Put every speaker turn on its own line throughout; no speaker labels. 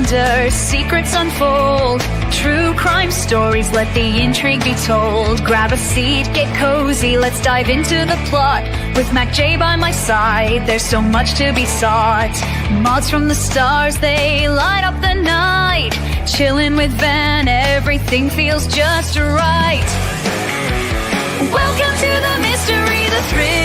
wonder, secrets unfold. True crime stories, let the intrigue be told. Grab a seat, get cozy, let's dive into the plot. With Macjay by my side, there's so much to be sought. Mods from the stars, they light up the night. Chillin' with Van, everything feels just right. Welcome to the mystery, the thrill,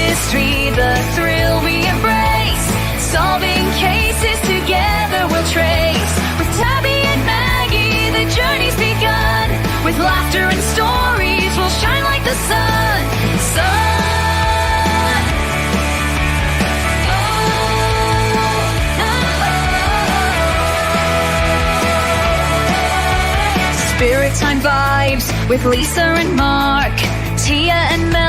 the thrill we embrace. Solving cases together we'll trace. With Tabby and Maggie, the journey's begun. With laughter and stories, we'll shine like the sun. Sun. Oh. Spirit time vibes with Lisa and Mark. Tia and Mel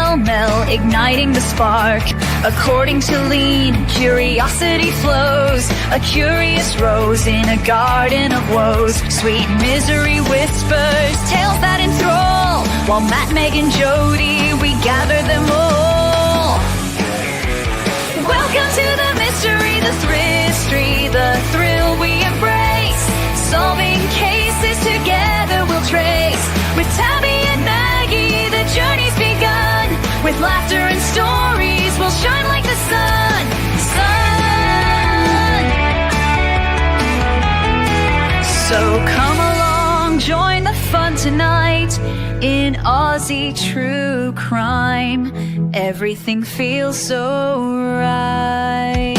igniting the spark. According to Lean, curiosity flows. A curious rose in a garden of woes. Sweet misery whispers, tales that enthrall. While Matt, Meg and Jody, we gather them all. Welcome to the mystery, the thrill we embrace. Solving cases together we'll trace. With Tabby and Maggie, the journey's begun. With laughter and stories, we'll shine like the sun. Sun. So come along, join the fun tonight. In Aussie true crime, everything feels so right.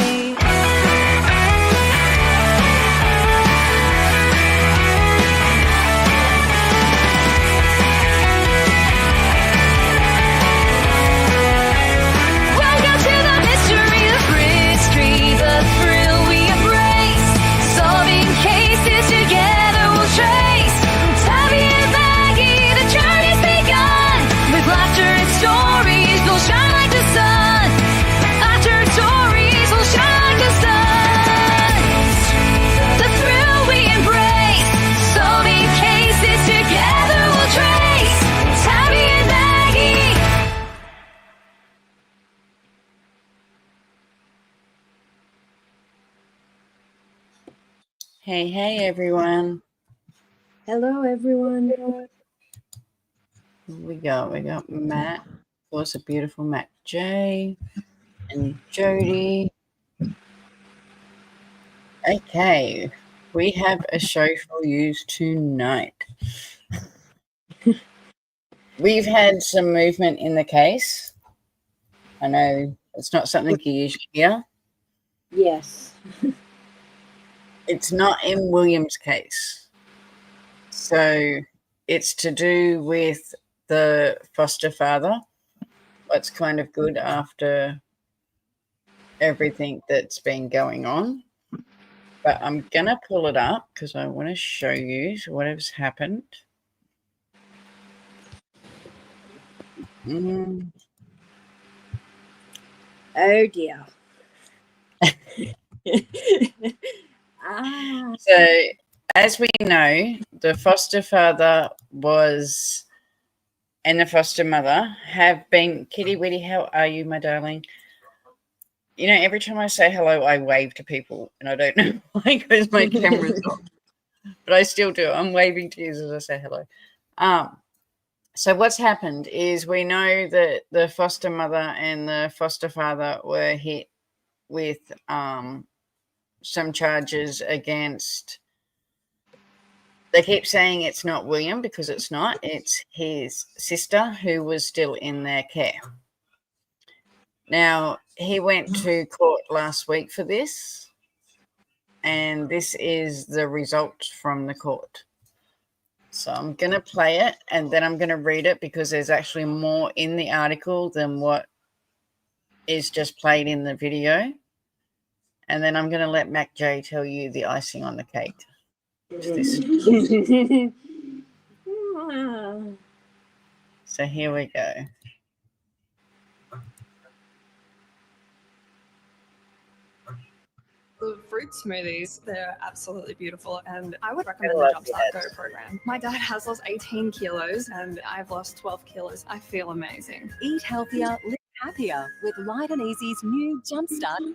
Hey everyone.
Hello everyone.
Here we got Matt, of course, a beautiful Macjay and Jody. Okay, we have a show for you tonight. We've had some movement in the case. I know it's not something you usually hear.
Yes.
It's not in William's case. So it's to do with the foster father. What's kind of good after everything that's been going on. But I'm going to pull it up because I want to show you whatever's happened.
Oh dear.
So, as we know, the foster father and the foster mother have been... Kitty Witty, how are you, my darling? You know, every time I say hello, I wave to people, and I don't know why because my camera's off. But I still do. I'm waving to you as I say hello. So what's happened is we know that the foster mother and the foster father were hit with some charges against... They keep saying it's not William because it's not. It's his sister who was still in their care. Now, he went to court last week for this, and this is the result from the court. So I'm going to play it, and then I'm going to read it because there's actually more in the article than what is just played in the video. And then I'm going to let Macjay tell you the icing on the cake. So here we go.
The fruit smoothies, they're absolutely beautiful, and I would recommend the Jumpstart Go program. My dad has lost 18 kilos and I've lost 12 kilos. I feel amazing.
Eat healthier, live happier with Light and Easy's new Jumpstart Go.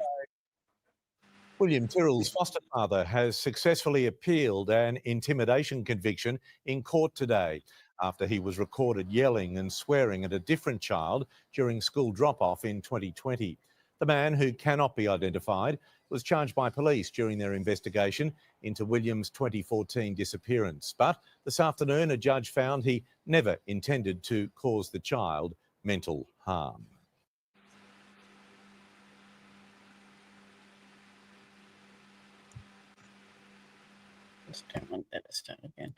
William Tyrrell's foster father has successfully appealed an intimidation conviction in court today after he was recorded yelling and swearing at a different child during school drop-off in 2020. The man, who cannot be identified, was charged by police during their investigation into William's 2014 disappearance. But this afternoon, a judge found he never intended to cause the child mental harm.
Just don't want that to start again.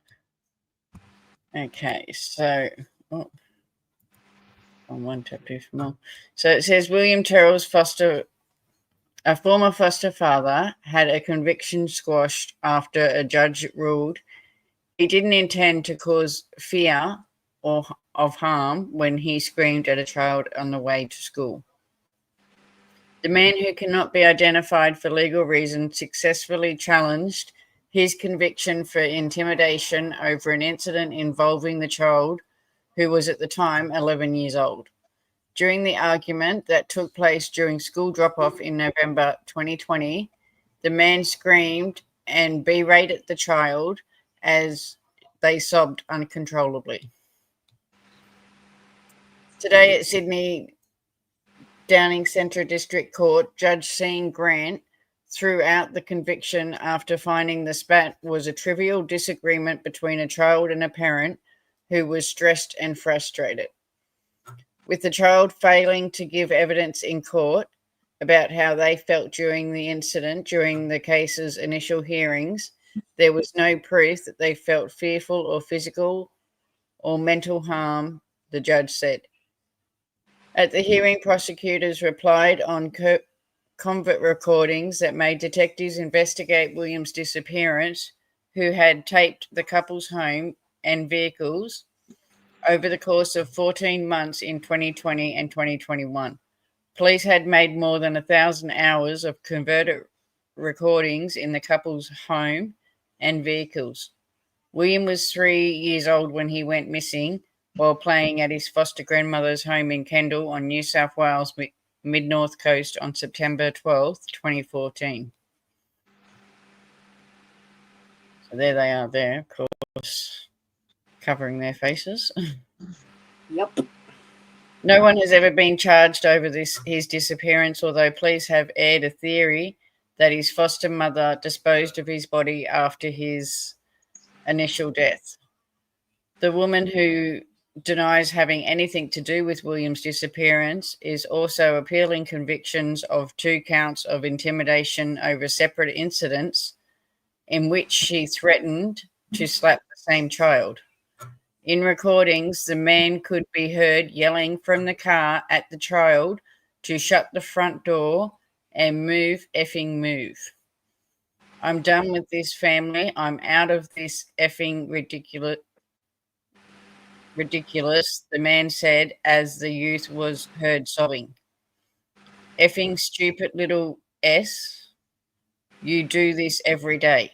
Okay, so on one tap too more. So it says William Terrell's a former foster father, had a conviction squashed after a judge ruled he didn't intend to cause fear or of harm when he screamed at a child on the way to school. The man, who cannot be identified for legal reasons, successfully challenged his conviction for intimidation over an incident involving the child, who was at the time 11 years old. During the argument that took place during school drop-off in November 2020, the man screamed and berated the child as they sobbed uncontrollably. Today at Sydney Downing Centre District Court, Judge Sean Grant threw out the conviction after finding the spat was a trivial disagreement between a child and a parent who was stressed and frustrated. With the child failing to give evidence in court about how they felt during the incident during the case's initial hearings, there was no proof that they felt fearful or physical or mental harm, the judge said. At the hearing, prosecutors relied on covert recordings that made detectives investigate William's disappearance, who had taped the couple's home and vehicles over the course of 14 months in 2020 and 2021. Police had made more than 1,000 hours of converted recordings in the couple's home and vehicles. William was 3 years old when he went missing while playing at his foster grandmother's home in Kendall on New South Wales mid-north coast on September 12th, 2014. So there they are there, of course, covering their faces.
Yep.
No one has ever been charged over his disappearance, although police have aired a theory that his foster mother disposed of his body after his initial death. The woman, who denies having anything to do with William's disappearance, is also appealing convictions of 2 counts of intimidation over separate incidents in which she threatened to slap the same child. In recordings, the man could be heard yelling from the car at the child to shut the front door and move, effing move. I'm done with this family. I'm out of this effing ridiculous, the man said as the youth was heard sobbing. Effing stupid little S. You do this every day.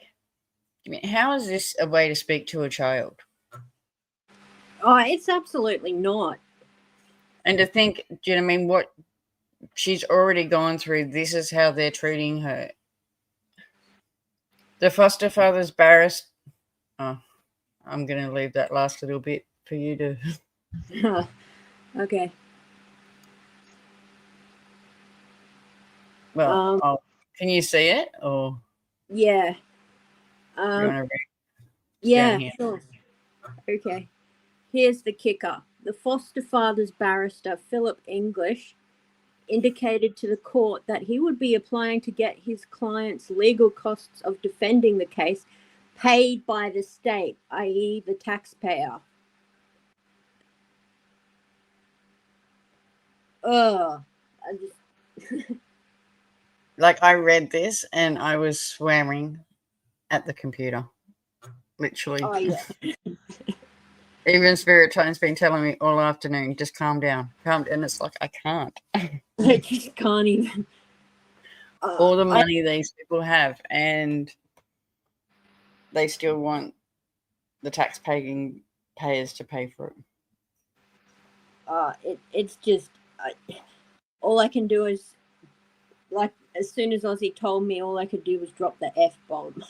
I mean, how is this a way to speak to a child?
Oh, it's absolutely not.
And to think, do you know what I mean, what she's already gone through, this is how they're treating her. The foster father's barrister. Oh, I'm going to leave that last little bit for you to.
Okay.
Well, can you see it, or
Yeah.
you want to read?
Yeah,
here?
sure. Okay. Here's the kicker. The foster father's barrister, Philip English, indicated to the court that he would be applying to get his client's legal costs of defending the case paid by the state, i.e. the taxpayer.
Like, I read this and I was swearing at the computer, literally.
Oh, yeah.
Even Spirit Time's been telling me all afternoon, just calm down. And it's like, I can't.
I just can't even.
All the money these people have, and they still want the tax-paying payers to pay for it.
It's just, all I can do is like as soon as Ozzy told me, all I could do was drop the F-bomb.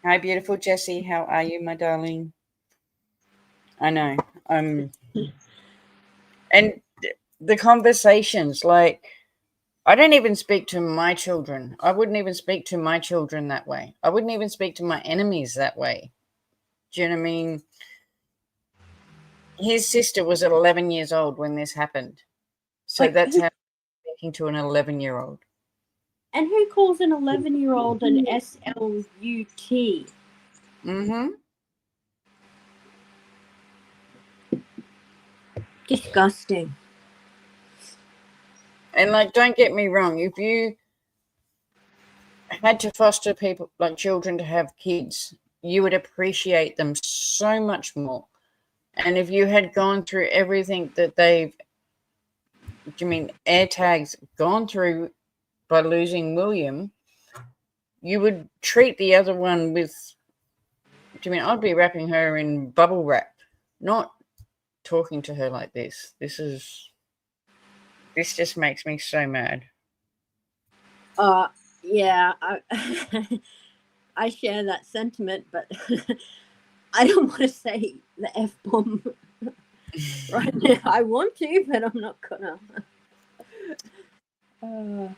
Hi, beautiful Jessie. How are you, my darling? I know. And the conversations, like, I don't even speak to my children. I wouldn't even speak to my children that way. I wouldn't even speak to my enemies that way. Do you know what I mean? His sister was 11 years old when this happened. So
Like,
that's how I'm speaking to an 11-year-old.
And who calls an 11-year-old an SLUT?
Mm-hmm.
Disgusting.
And, like, don't get me wrong. If you had to foster people, like children, to have kids, you would appreciate them so much more. And if you had gone through everything that air tags gone through by losing William, you would treat the other one with, I'd be wrapping her in bubble wrap, not talking to her like this. This just makes me so mad.
Yeah, I share that sentiment, but I don't want to say the F-bomb right now. I want to, but I'm not gonna.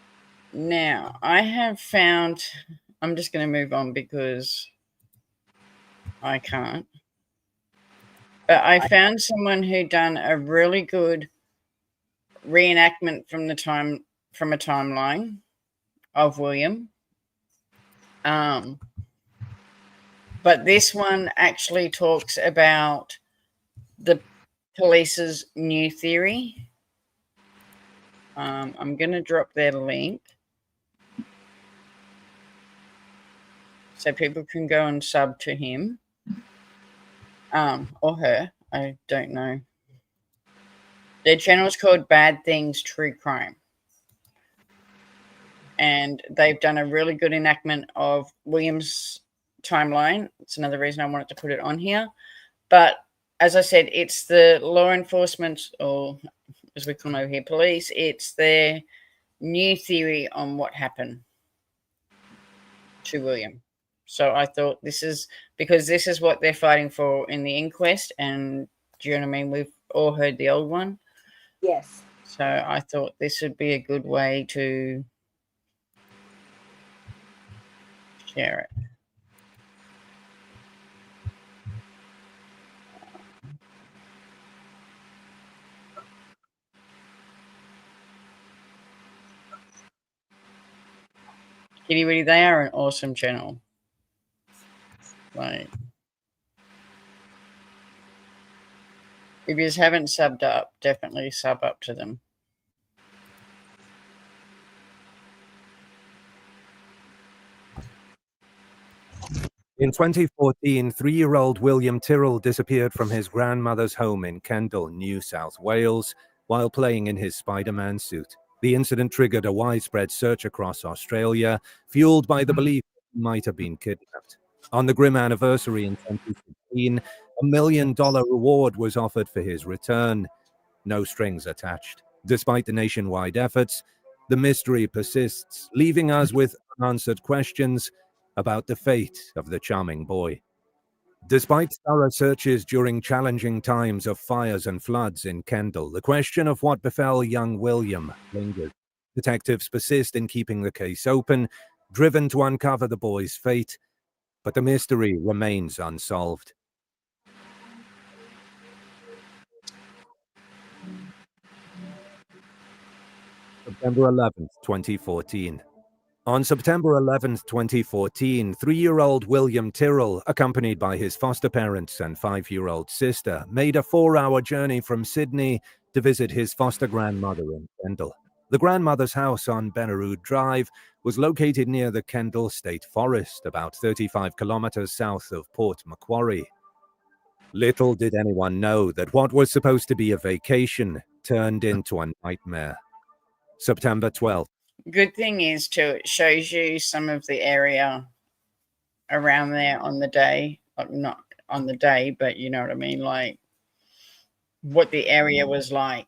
Now, I have found, I'm just going to move on because I can't. But I found someone who done a really good reenactment from a timeline of William. But this one actually talks about the police's new theory. I'm going to drop their link so people can go and sub to him, or her. I don't know. Their channel is called Bad Things True Crime. And they've done a really good enactment of William's timeline. It's another reason I wanted to put it on here. But as I said, it's the law enforcement, or as we call them over here, police. It's their new theory on what happened to William. So I thought this is what they're fighting for in the inquest. And do you know what I mean? We've all heard the old one.
Yes.
So I thought this would be a good way to share it. Kitty Witty, they are an awesome channel. Like, if you haven't subbed up, definitely sub up to them.
In 2014, 3-year-old William Tyrrell disappeared from his grandmother's home in Kendal, New South Wales, while playing in his Spider-Man suit. The incident triggered a widespread search across Australia, fueled by the belief that he might have been kidnapped. On the grim anniversary in 2016, $1 million reward was offered for his return. No strings attached. Despite the nationwide efforts, the mystery persists, leaving us with unanswered questions about the fate of the charming boy. Despite thorough searches during challenging times of fires and floods in Kendal, the question of what befell young William lingers. Detectives persist in keeping the case open, driven to uncover the boy's fate, but the mystery remains unsolved. September 11th, 2014. On September 11, 2014, 3-year-old William Tyrrell, accompanied by his foster parents and 5-year-old sister, made a 4-hour journey from Sydney to visit his foster grandmother in Kendal. The grandmother's house on Benarood Drive was located near the Kendal State Forest, about 35 kilometers south of Port Macquarie. Little did anyone know that what was supposed to be a vacation turned into a nightmare. September 12th.
Good thing is, too, it shows you some of the area around there on the day. Like, not on the day, but you know what I mean? Like, what the area was like.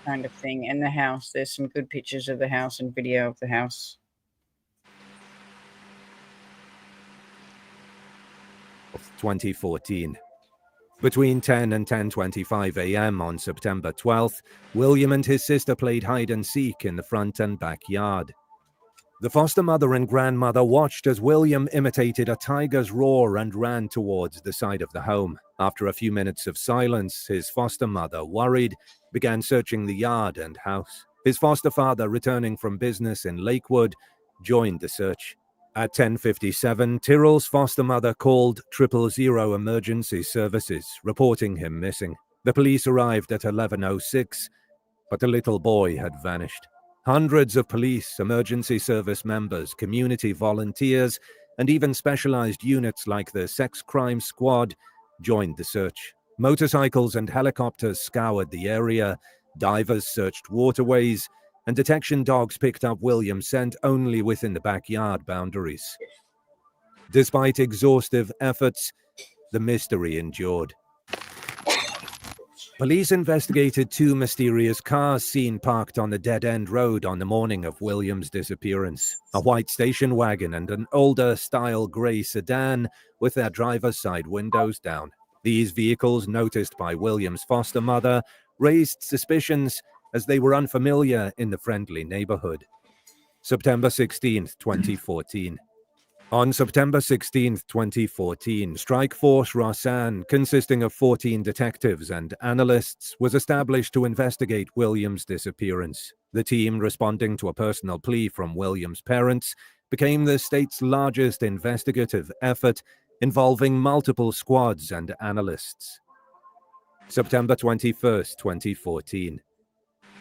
kind of thing. And the house, there's some good pictures of the house and video of the house.
2014. Between 10 and 10:25 a.m. on September 12th, William and his sister played hide and seek in the front and backyard. The foster mother and grandmother watched as William imitated a tiger's roar and ran towards the side of the home. After a few minutes of silence, his foster mother, worried, began searching the yard and house. His foster father, returning from business in Lakewood, joined the search. At 10:57, Tyrrell's foster mother called 000 Emergency Services, reporting him missing. The police arrived at 11:06, but the little boy had vanished. Hundreds of police, emergency service members, community volunteers, and even specialized units like the Sex Crime Squad joined the search. Motorcycles and helicopters scoured the area, divers searched waterways, and detection dogs picked up William's scent only within the backyard boundaries. Despite exhaustive efforts, the mystery endured. Police investigated two mysterious cars seen parked on the dead-end road on the morning of William's disappearance. A white station wagon and an older-style grey sedan with their driver's side windows down. These vehicles, noticed by William's foster mother, raised suspicions as they were unfamiliar in the friendly neighborhood. September 16, 2014. On September 16, 2014, Strike Force Rosanne, consisting of 14 detectives and analysts, was established to investigate William's disappearance. The team, responding to a personal plea from William's parents, became the state's largest investigative effort, involving multiple squads and analysts. September 21, 2014.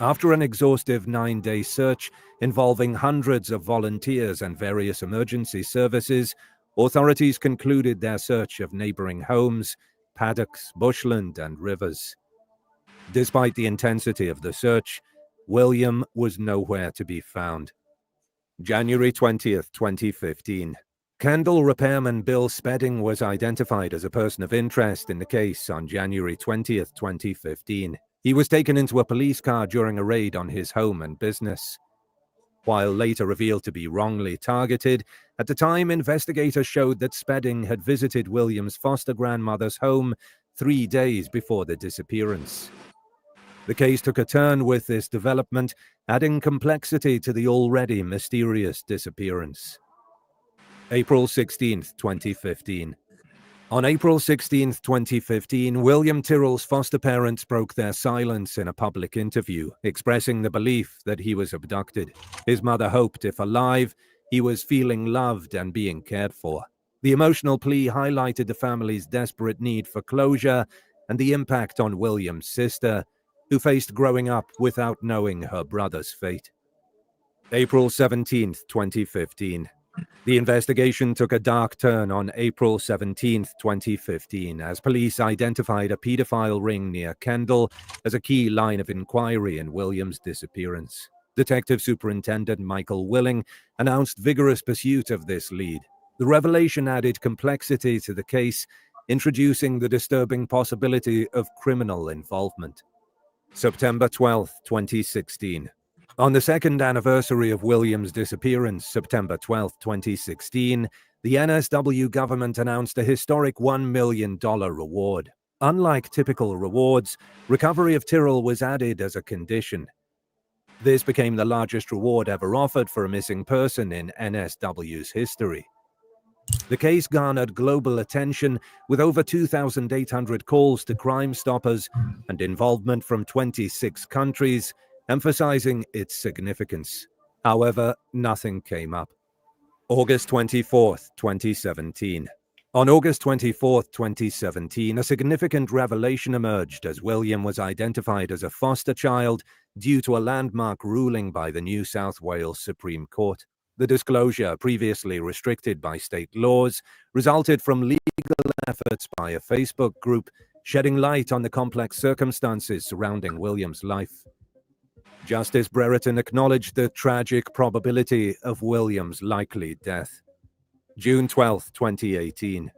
After an exhaustive 9-day search involving hundreds of volunteers and various emergency services, authorities concluded their search of neighboring homes, paddocks, bushland, and rivers. Despite the intensity of the search, William was nowhere to be found. January 20th, 2015. Kendall repairman Bill Spedding was identified as a person of interest in the case on January 20th, 2015. He was taken into a police car during a raid on his home and business. While later revealed to be wrongly targeted, at the time investigators showed that Spedding had visited William's foster grandmother's home 3 days before the disappearance. The case took a turn with this development, adding complexity to the already mysterious disappearance. April 16, 2015. On April 16, 2015, William Tyrrell's foster parents broke their silence in a public interview, expressing the belief that he was abducted. His mother hoped, if alive, he was feeling loved and being cared for. The emotional plea highlighted the family's desperate need for closure and the impact on William's sister, who faced growing up without knowing her brother's fate. April 17, 2015. The investigation took a dark turn on April 17, 2015, as police identified a pedophile ring near Kendall as a key line of inquiry in William's disappearance. Detective Superintendent Michael Willing announced vigorous pursuit of this lead. The revelation added complexity to the case, introducing the disturbing possibility of criminal involvement. September 12, 2016. On the second anniversary of William's disappearance, September 12, 2016, the NSW government announced a historic $1 million reward. Unlike typical rewards, recovery of Tyrrell was added as a condition. This became the largest reward ever offered for a missing person in NSW's history. The case garnered global attention, with over 2,800 calls to Crime Stoppers and involvement from 26 countries, emphasizing its significance. However, nothing came up. August 24, 2017. On August 24, 2017, a significant revelation emerged as William was identified as a foster child due to a landmark ruling by the New South Wales Supreme Court. The disclosure, previously restricted by state laws, resulted from legal efforts by a Facebook group, shedding light on the complex circumstances surrounding William's life. Justice Brereton acknowledged the tragic probability of William's likely death. June 12, 2018.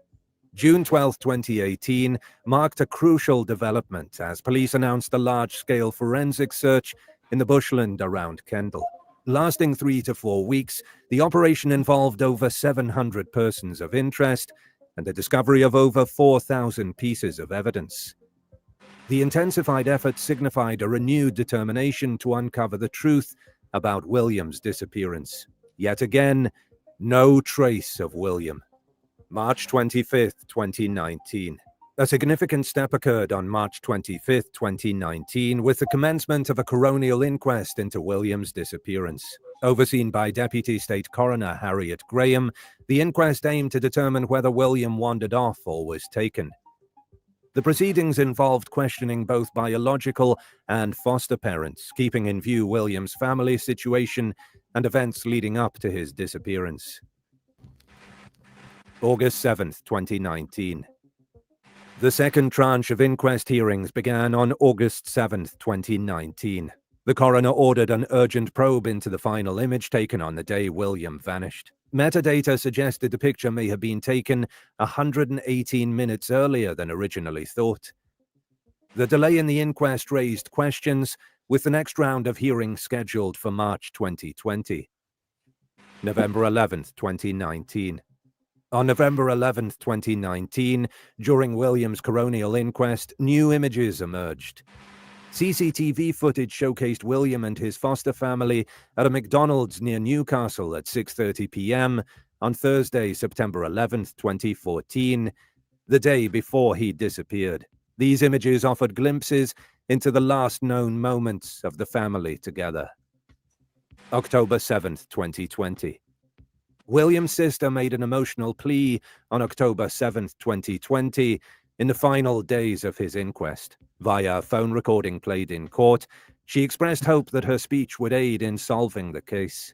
June 12, 2018 marked a crucial development as police announced a large-scale forensic search in the bushland around Kendal. Lasting 3 to 4 weeks, the operation involved over 700 persons of interest and the discovery of over 4,000 pieces of evidence. The intensified effort signified a renewed determination to uncover the truth about William's disappearance. Yet again, no trace of William. March 25, 2019. A significant step occurred on March 25, 2019, with the commencement of a coronial inquest into William's disappearance. Overseen by Deputy State Coroner Harriet Graham, the inquest aimed to determine whether William wandered off or was taken. The proceedings involved questioning both biological and foster parents, keeping in view William's family situation and events leading up to his disappearance. August 7, 2019. The second tranche of inquest hearings began on August 7, 2019. The coroner ordered an urgent probe into the final image taken on the day William vanished. Metadata suggested the picture may have been taken 118 minutes earlier than originally thought. The delay in the inquest raised questions, with the next round of hearings scheduled for March 2020. November 11, 2019. On November 11, 2019, during William's coronial inquest, new images emerged. CCTV footage showcased William and his foster family at a McDonald's near Newcastle at 6:30 p.m. on Thursday, September 11, 2014, the day before he disappeared. These images offered glimpses into the last known moments of the family together. October 7, 2020. William's sister made an emotional plea on October 7, 2020, in the final days of his inquest. Via a phone recording played in court, she expressed hope that her speech would aid in solving the case.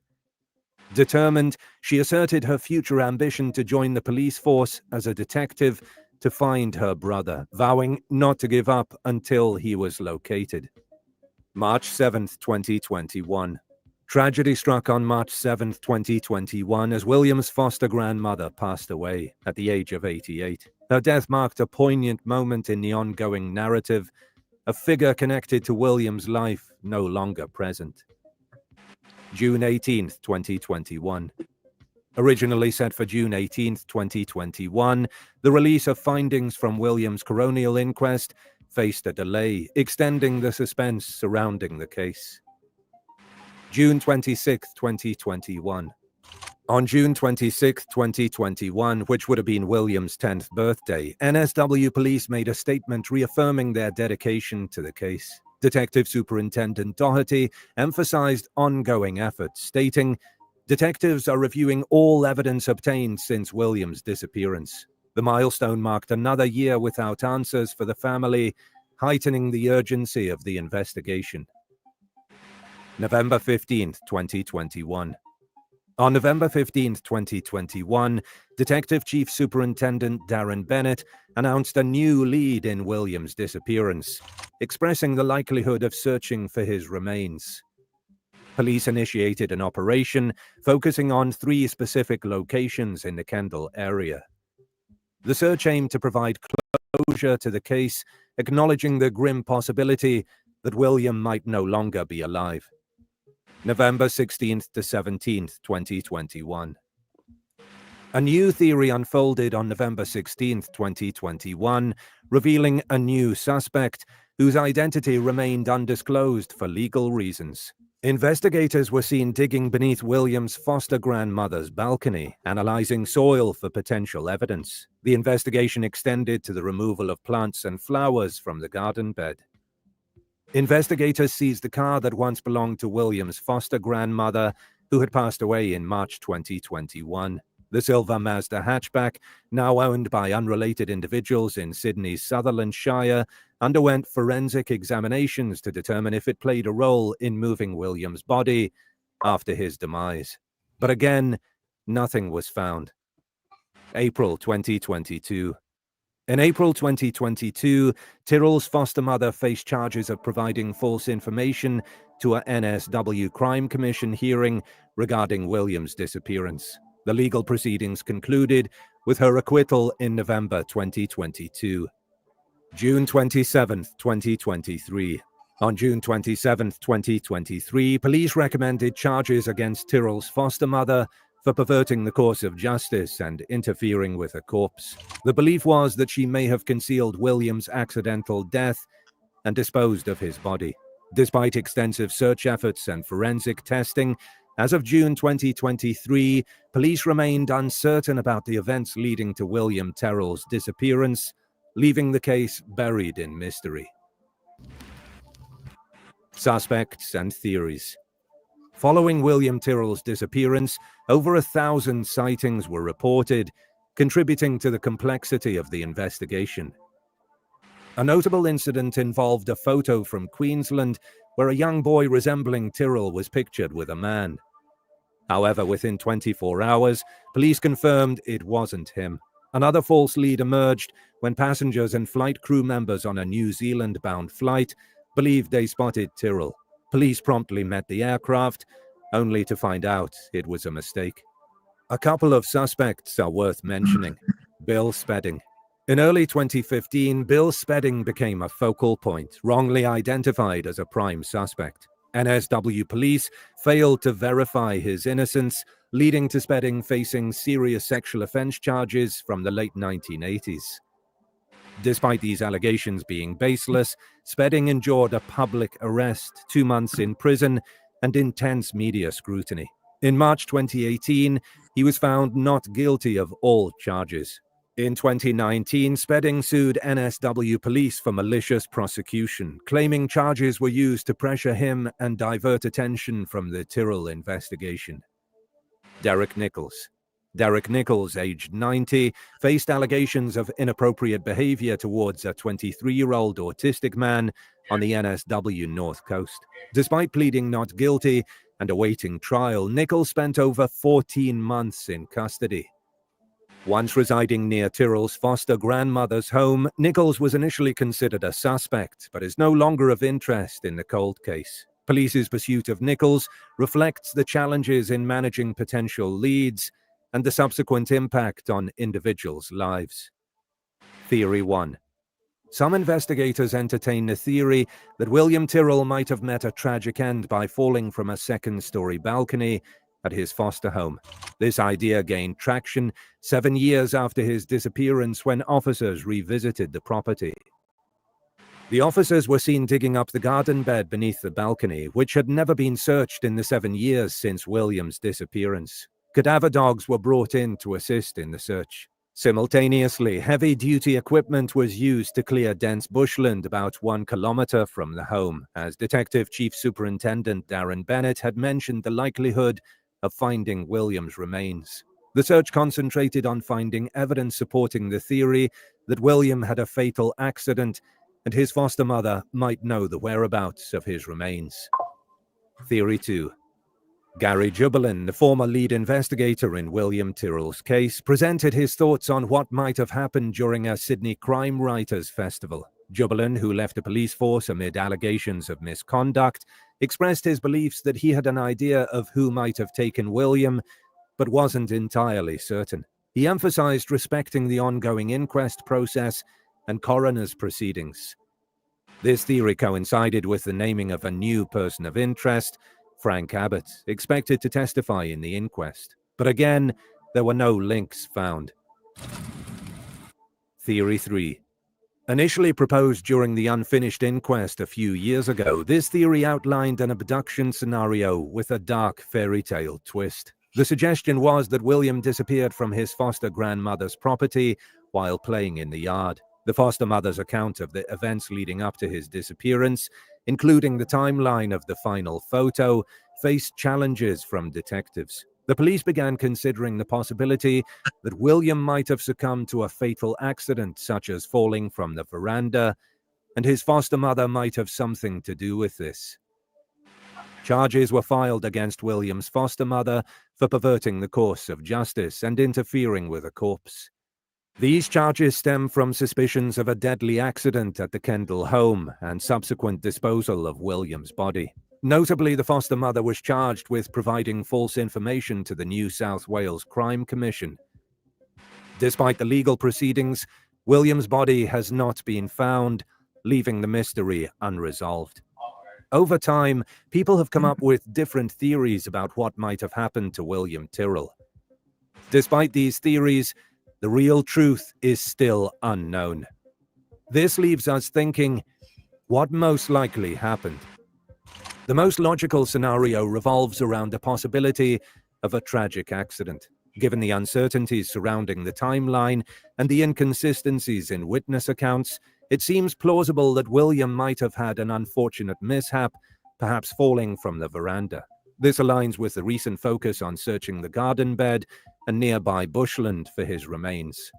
Determined, she asserted her future ambition to join the police force as a detective to find her brother, vowing not to give up until he was located. March 7, 2021. Tragedy struck on March 7, 2021, as William's foster grandmother passed away at the age of 88. Her death marked a poignant moment in the ongoing narrative, a figure connected to William's life no longer present. June 18, 2021. Originally set for June 18, 2021, the release of findings from William's coronial inquest faced a delay, extending the suspense surrounding the case. June 26, 2021. On June 26, 2021, which would have been William's 10th birthday, NSW police made a statement reaffirming their dedication to the case. Detective Superintendent Doherty emphasized ongoing efforts, stating, "Detectives are reviewing all evidence obtained since William's disappearance. The milestone marked another year without answers for the family, heightening the urgency of the investigation." November 15, 2021. On November 15, 2021, Detective Chief Superintendent Darren Bennett announced a new lead in William's disappearance, expressing the likelihood of searching for his remains. Police initiated an operation focusing on 3 specific locations in the Kendal area. The search aimed to provide closure to the case, acknowledging the grim possibility that William might no longer be alive. November 16th to 17th, 2021. A new theory unfolded on November 16th, 2021, revealing a new suspect whose identity remained undisclosed for legal reasons. Investigators were seen digging beneath William's foster grandmother's balcony, analyzing soil for potential evidence. The investigation extended to the removal of plants and flowers from the garden bed. Investigators seized the car that once belonged to William's foster grandmother, who had passed away in March 2021. The silver Mazda hatchback, now owned by unrelated individuals in Sydney's Sutherland Shire, underwent forensic examinations to determine if it played a role in moving William's body after his demise. But again, nothing was found. April 2022. In April 2022, Tyrrell's foster mother faced charges of providing false information to a NSW Crime Commission hearing regarding William's disappearance. The legal proceedings concluded with her acquittal in November 2022. June 27, 2023. On June 27, 2023, police recommended charges against Tyrrell's foster mother for perverting the course of justice and interfering with a corpse. The belief was that she may have concealed William's accidental death and disposed of his body. Despite extensive search efforts and forensic testing, as of June 2023, police remained uncertain about the events leading to William Tyrrell's disappearance, leaving the case buried in mystery. Suspects and theories. Following William Tyrrell's disappearance, over 1,000 sightings were reported, contributing to the complexity of the investigation. A notable incident involved a photo from Queensland where a young boy resembling Tyrrell was pictured with a man. However, within 24 hours, police confirmed it wasn't him. Another false lead emerged when passengers and flight crew members on a New Zealand-bound flight believed they spotted Tyrrell. Police promptly met the aircraft, only to find out it was a mistake. A couple of suspects are worth mentioning. Bill Spedding. In early 2015, Bill Spedding became a focal point, wrongly identified as a prime suspect. NSW police failed to verify his innocence, leading to Spedding facing serious sexual offense charges from the late 1980s. Despite these allegations being baseless, Spedding endured a public arrest, 2 months in prison, and intense media scrutiny. In March 2018, he was found not guilty of all charges. In 2019, Spedding sued NSW police for malicious prosecution, claiming charges were used to pressure him and divert attention from the Tyrrell investigation. Derek Nichols. Derek Nichols, aged 90, faced allegations of inappropriate behavior towards a 23-year-old autistic man on the NSW North Coast. Despite pleading not guilty and awaiting trial, Nichols spent over 14 months in custody. Once residing near Tyrrell's foster grandmother's home, Nichols was initially considered a suspect, but is no longer of interest in the cold case. Police's pursuit of Nichols reflects the challenges in managing potential leads and the subsequent impact on individuals' lives. Theory 1. Some investigators entertain the theory that William Tyrrell might have met a tragic end by falling from a second-story balcony at his foster home. This idea gained traction 7 years after his disappearance when officers revisited the property. The officers were seen digging up the garden bed beneath the balcony, which had never been searched in the 7 years since William's disappearance. Cadaver dogs were brought in to assist in the search. Simultaneously, heavy-duty equipment was used to clear dense bushland about 1 kilometer from the home, as Detective Chief Superintendent Darren Bennett had mentioned the likelihood of finding William's remains. The search concentrated on finding evidence supporting the theory that William had a fatal accident and his foster mother might know the whereabouts of his remains. Theory 2. Gary Jubelin, the former lead investigator in William Tyrrell's case, presented his thoughts on what might have happened during a Sydney Crime Writers Festival. Jubelin, who left the police force amid allegations of misconduct, expressed his beliefs that he had an idea of who might have taken William, but wasn't entirely certain. He emphasized respecting the ongoing inquest process and coroner's proceedings. This theory coincided with the naming of a new person of interest, Frank Abbott, expected to testify in the inquest. But again, there were no links found. Theory 3. Initially proposed during the unfinished inquest a few years ago, this theory outlined an abduction scenario with a dark fairy tale twist. The suggestion was that William disappeared from his foster grandmother's property while playing in the yard. The foster mother's account of the events leading up to his disappearance, including the timeline of the final photo, faced challenges from detectives. The police began considering the possibility that William might have succumbed to a fatal accident, such as falling from the veranda, and his foster mother might have something to do with this. Charges were filed against William's foster mother for perverting the course of justice and interfering with a corpse. These charges stem from suspicions of a deadly accident at the Kendall home and subsequent disposal of William's body. Notably, the foster mother was charged with providing false information to the New South Wales Crime Commission. Despite the legal proceedings, William's body has not been found, leaving the mystery unresolved. Over time, people have come up with different theories about what might have happened to William Tyrrell. Despite these theories, the real truth is still unknown. This leaves us thinking, what most likely happened? The most logical scenario revolves around the possibility of a tragic accident. Given the uncertainties surrounding the timeline and the inconsistencies in witness accounts, it seems plausible that William might have had an unfortunate mishap, perhaps falling from the veranda. This aligns with the recent focus on searching the garden bed and nearby bushland for his remains.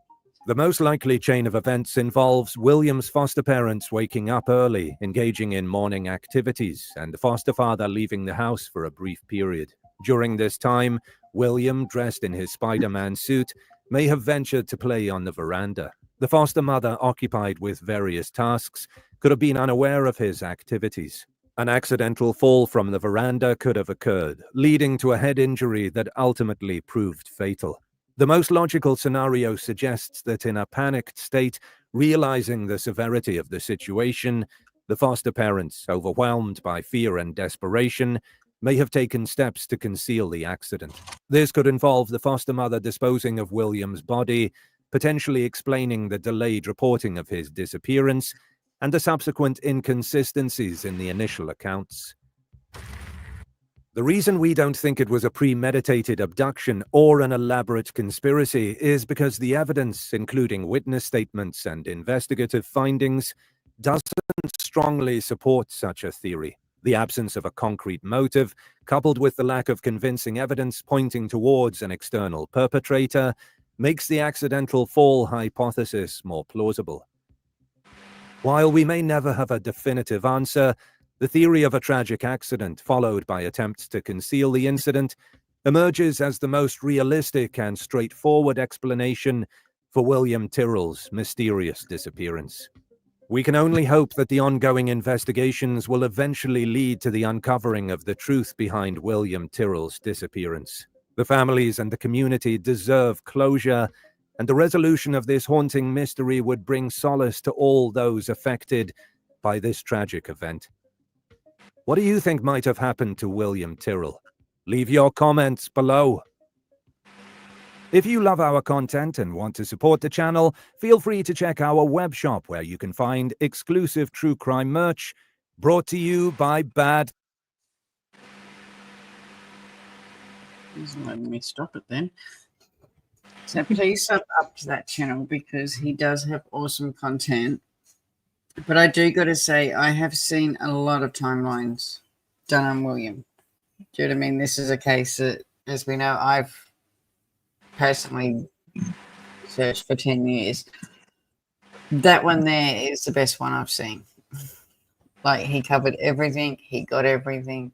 The most likely chain of events involves William's foster parents waking up early, engaging in morning activities, and the foster father leaving the house for a brief period. During this time, William, dressed in his Spider-Man suit, may have ventured to play on the veranda. The foster mother, occupied with various tasks, could have been unaware of his activities. An accidental fall from the veranda could have occurred, leading to a head injury that ultimately proved fatal. The most logical scenario suggests that in a panicked state, realizing the severity of the situation, the foster parents, overwhelmed by fear and desperation, may have taken steps to conceal the accident. This could involve the foster mother disposing of William's body, potentially explaining the delayed reporting of his disappearance and the subsequent inconsistencies in the initial accounts. The reason we don't think it was a premeditated abduction or an elaborate conspiracy is because the evidence, including witness statements and investigative findings, doesn't strongly support such a theory. The absence of a concrete motive, coupled with the lack of convincing evidence pointing towards an external perpetrator, makes the accidental fall hypothesis more plausible. While we may never have a definitive answer, the theory of a tragic accident followed by attempts to conceal the incident emerges as the most realistic and straightforward explanation for William Tyrrell's mysterious disappearance. We can only hope that the ongoing investigations will eventually lead to the uncovering of the truth behind William Tyrrell's disappearance. The families and the community deserve closure, and the resolution of this haunting mystery would bring solace to all those affected by this tragic event. What do you think might have happened to William Tyrrell? Leave your comments below. If you love our content and want to support the channel, feel free to check our web shop where you can find exclusive true crime merch brought to you by Bad.
Isn't letting me stop it then. So please sub up to that channel because he does have awesome content. But I do got to say, I have seen a lot of timelines done on William. Do you know what I mean? This is a case that, as we know, I've personally searched for 10 years. That one there is the best one I've seen. Like, he covered everything. He got everything.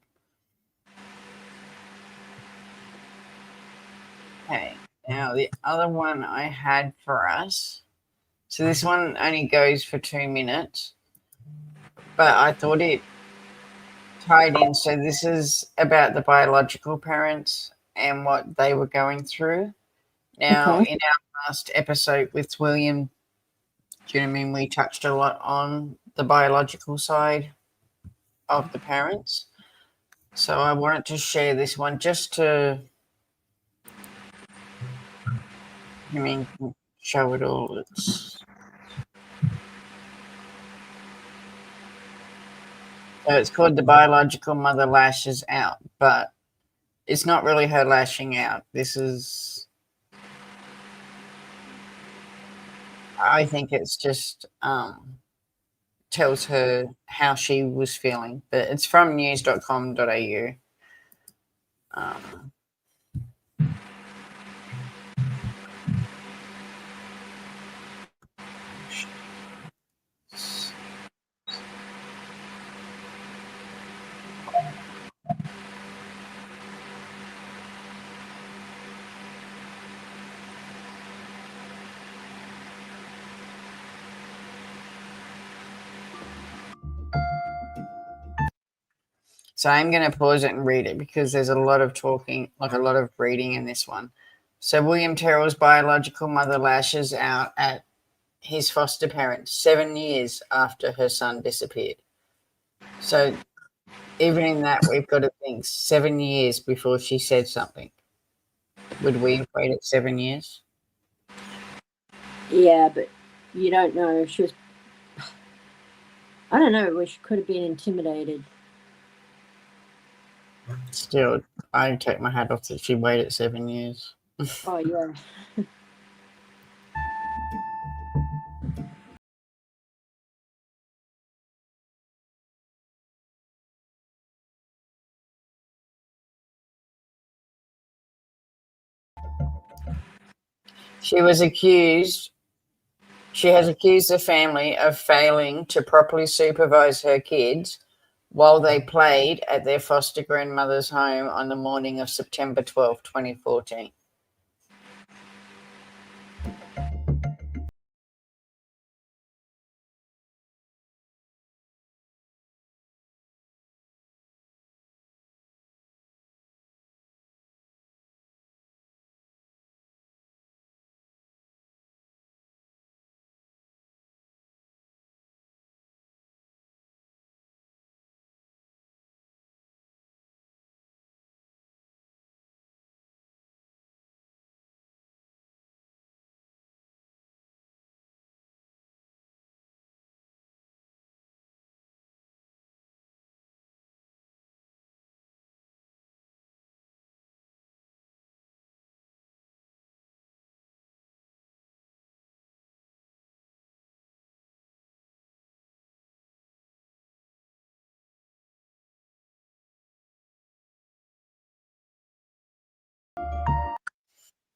Okay. Now, the other one I had for us. So this one only goes for 2 minutes, but I thought it tied in. So this is about the biological parents and what they were going through. Now, in our last episode with William, do you know what I mean? We touched a lot on the biological side of the parents. So I wanted to share this one just to, I mean, show it all. So it's called The Biological Mother Lashes Out, but it's not really her lashing out. This is, I think it's just tells her how she was feeling. But it's from news.com.au. So I'm going to pause it and read it because there's a lot of talking, like a lot of reading in this one. So William Terrell's biological mother lashes out at his foster parents 7 years after her son disappeared. So even in that, we've got to think 7 years before she said something. Would we have waited 7 years?
Yeah, but you don't know. She was, I don't know, she could have been intimidated.
Still, I take my hat off that she waited 7 years.
Oh, yeah.
She has accused the family of failing to properly supervise her kids while they played at their foster grandmother's home on the morning of September 12, 2014.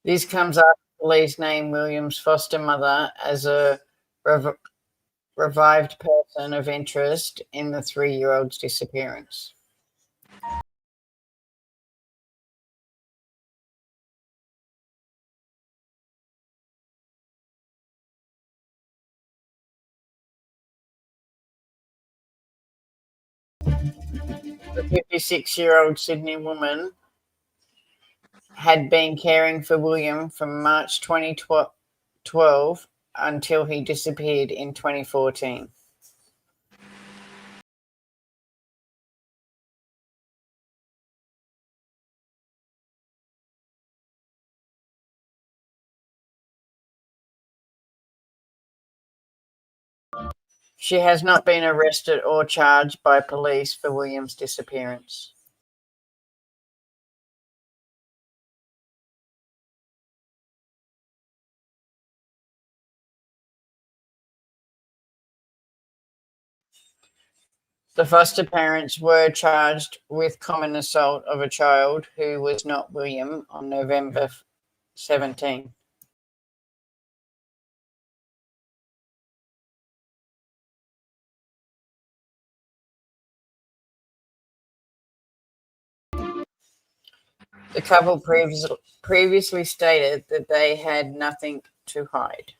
This comes after police name William's foster mother as a revived person of interest in the 3-year-old's disappearance. The 56-year-old Sydney woman had been caring for William from March 2012 until he disappeared in 2014. She has not been arrested or charged by police for William's disappearance. The foster parents were charged with common assault of a child who was not William on November 17. The couple previously stated that they had nothing to hide.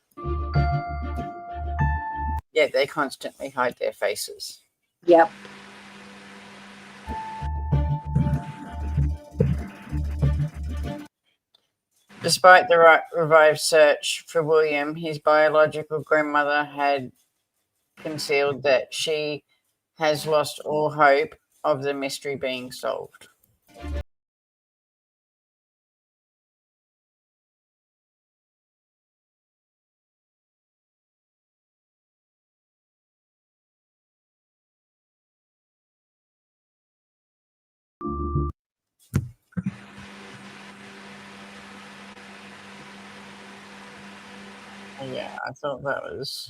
Yet they constantly hide their faces.
Yep.
Despite the revived search for William, his biological grandmother had concealed that she has lost all hope of the mystery being solved. Yeah, I thought that was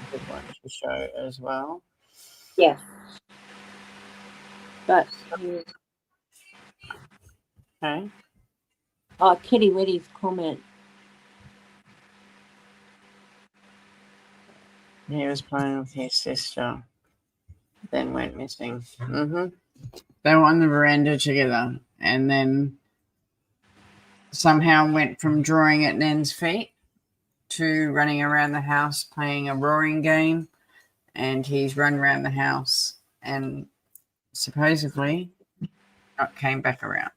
a good one to show as well.
Yes. But,
Okay.
oh, Kitty Witty's comment.
He was playing with his sister, then went missing. They were on the veranda together and then somehow went from drawing at Nan's feet to running around the house playing a roaring game. And he's run around the house and supposedly it came back around.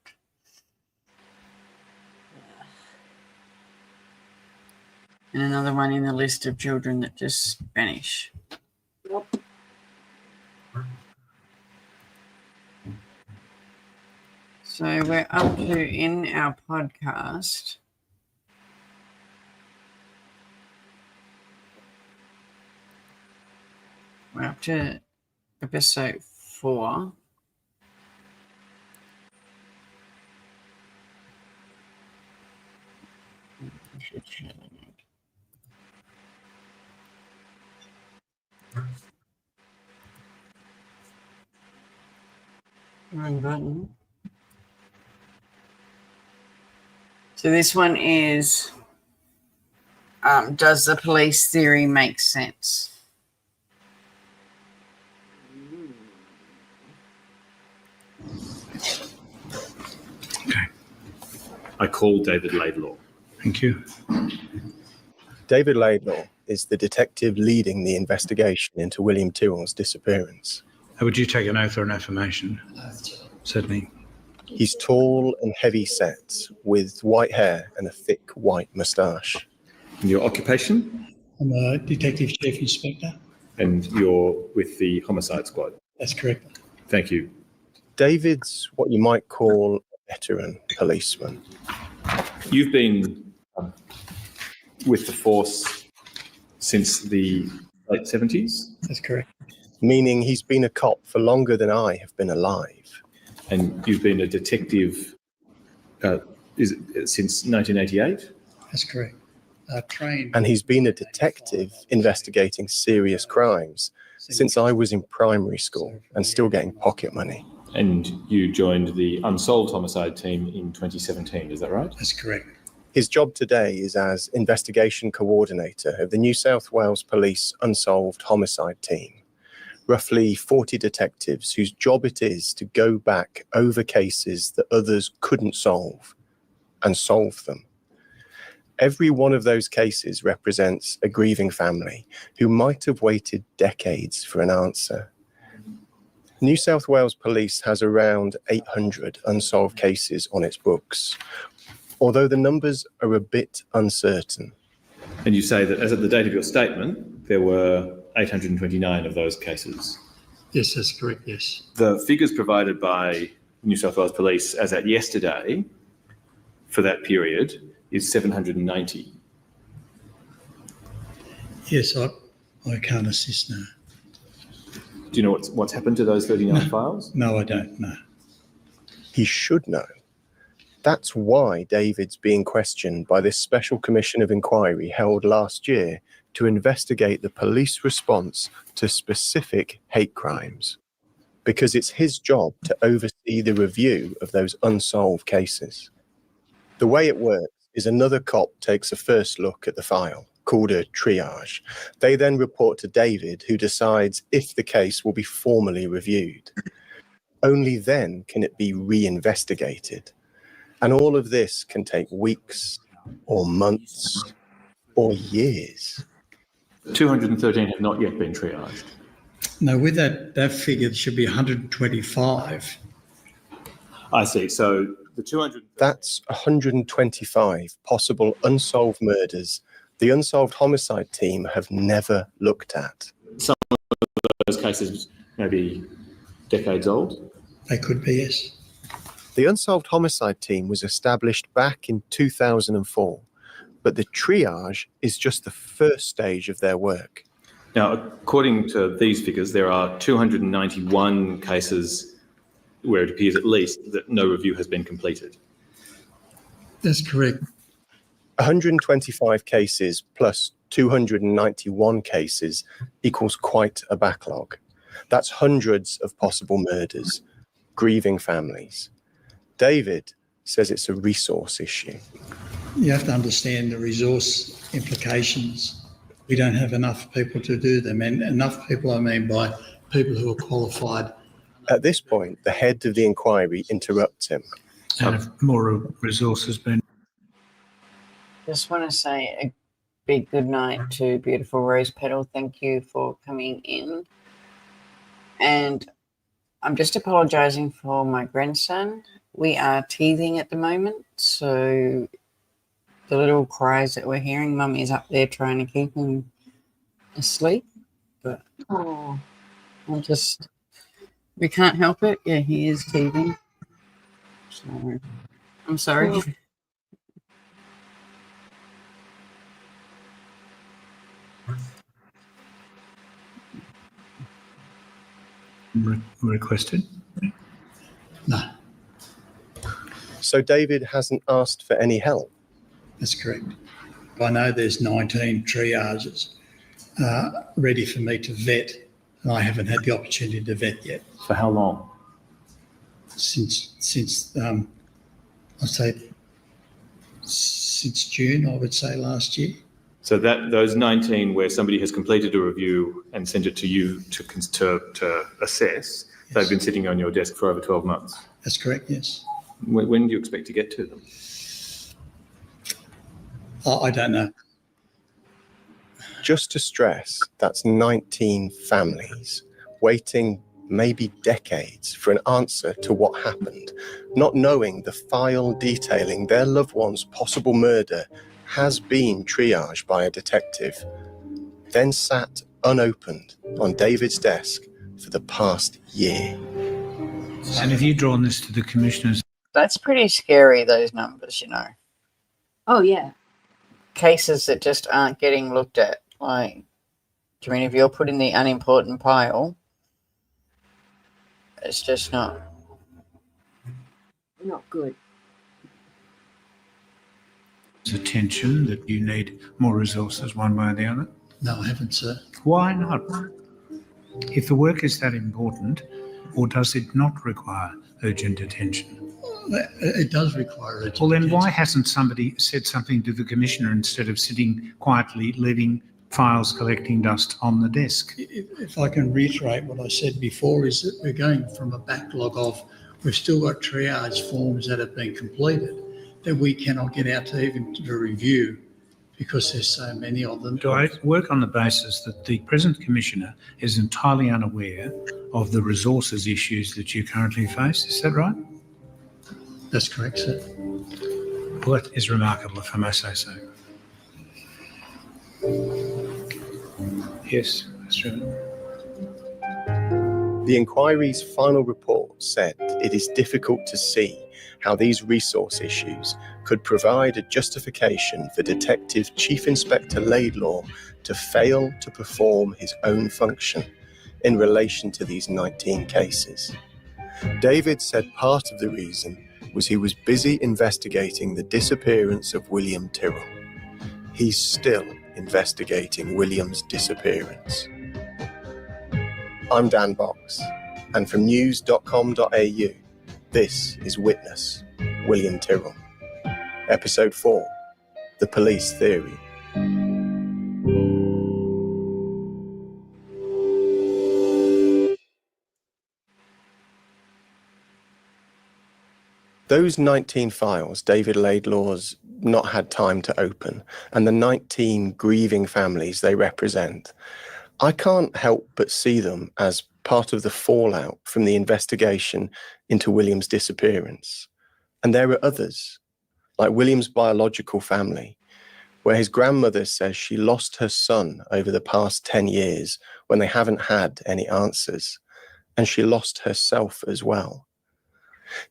And another one in the list of children that just vanish.
Yep.
So we're up to, in our podcast, we're up to episode 4. Wrong button. So this one is, does the police theory make sense?
Okay. I call David Laidlaw. Thank you.
David Laidlaw is the detective leading the investigation into William Tyrrell's disappearance.
Would you take an oath or an affirmation? Certainly.
He's tall and heavy-set, with white hair and a thick white moustache.
And your occupation?
I'm a Detective Chief Inspector.
And you're with the Homicide Squad?
That's correct.
Thank you.
David's what you might call a veteran policeman.
You've been with the force since the late 70s?
That's correct.
Meaning he's been a cop for longer than I have been alive.
And you've been a detective since 1988?
That's correct. Trained.
And he's been a detective investigating serious crimes since I was in primary school and still getting pocket money.
And you joined the Unsolved Homicide team in 2017, is that right?
That's correct.
His job today is as investigation coordinator of the New South Wales Police Unsolved Homicide team. Roughly 40 detectives whose job it is to go back over cases that others couldn't solve and solve them. Every one of those cases represents a grieving family who might have waited decades for an answer. New South Wales Police has around 800 unsolved cases on its books, although the numbers are a bit uncertain.
And you say that as at the date of your statement, there were 829 of those cases.
Yes, that's correct, yes.
The figures provided by New South Wales Police as at yesterday for that period is 790.
Yes, I can't assist now.
Do you know what's happened to those 39 files?
No, I don't, no.
He should know. That's why David's being questioned by this special commission of inquiry held last year to investigate the police response to specific hate crimes, because it's his job to oversee the review of those unsolved cases. The way it works is another cop takes a first look at the file, called a triage. They then report to David, who decides if the case will be formally reviewed. Only then can it be reinvestigated. And all of this can take weeks or months or years.
213 have not yet been triaged.
No, with that figure, it should be 125.
I see. So the 200...
That's 125 possible unsolved murders the Unsolved Homicide team have never looked at.
Some of those cases may be decades old.
They could be, yes.
The Unsolved Homicide team was established back in 2004, but the triage is just the first stage of their work.
Now, according to these figures, there are 291 cases where it appears at least that no review has been completed.
That's correct.
125 cases plus 291 cases equals quite a backlog. That's hundreds of possible murders, grieving families. David says it's a resource issue.
You have to understand the resource implications. We don't have enough people to do them, and enough people, I mean by people who are qualified.
At this point, the head of the inquiry interrupts him.
And if more resource has been...
Just want to say a big good night to beautiful Rose Petal. Thank you for coming in. And I'm just apologising for my grandson. We are teething at the moment, so the little cries that we're hearing, Mummy is up there trying to keep him asleep. But we can't help it. Yeah, he is teething. So I'm sorry.
Requested?
No,
So David hasn't asked for any help.
that's correct. I know there's 19 triages ready for me to vet, and I haven't had the opportunity to vet yet
For how long?
since I'd say since June, I would say last year.
So that those 19 where somebody has completed a review and sent it to you to assess, they've been sitting on your desk for over 12 months.
That's correct, yes.
When do you expect to get to them?
I don't know.
Just to stress, that's 19 families waiting maybe decades for an answer to what happened, not knowing the file detailing their loved one's possible murder has been triaged by a detective, then sat unopened on David's desk for the past year.
And have you drawn this to the commissioners?
That's pretty scary, those numbers, you know.
Oh, yeah.
Cases that just aren't getting looked at. Like, do you mean if you're put in the unimportant pile, it's just not.
Not good.
Attention that you need more resources one way or the other?
No, I haven't, sir.
Why not? If the work is that important, or does it not require urgent attention?
It does require urgent
Well, then
attention.
why hasn't somebody said something to the commissioner instead of sitting quietly, leaving files collecting dust on the desk?
If I can reiterate what I said before, is that we're going from a backlog of, we've still got triage forms that have been completed that we cannot get out to even to review because there's so many of them.
Do I work on the basis that the present commissioner is entirely unaware of the resources issues that you currently face? Is that right?
That's correct, sir.
Well, that is remarkable, if I may say so. Yes, that's true.
The inquiry's final report said it is difficult to see how these resource issues could provide a justification for Detective Chief Inspector Laidlaw to fail to perform his own function in relation to these 19 cases. David said part of the reason was he was busy investigating the disappearance of William Tyrrell. He's still investigating William's disappearance. I'm Dan Box, and from news.com.au, this is Witness, William Tyrrell. Episode 4, The Police Theory. Those 19 files David Laidlaw's not had time to open, and the 19 grieving families they represent, I can't help but see them as part of the fallout from the investigation into William's disappearance. And there are others, like William's biological family, where his grandmother says she lost her son over the past 10 years when they haven't had any answers, and she lost herself as well.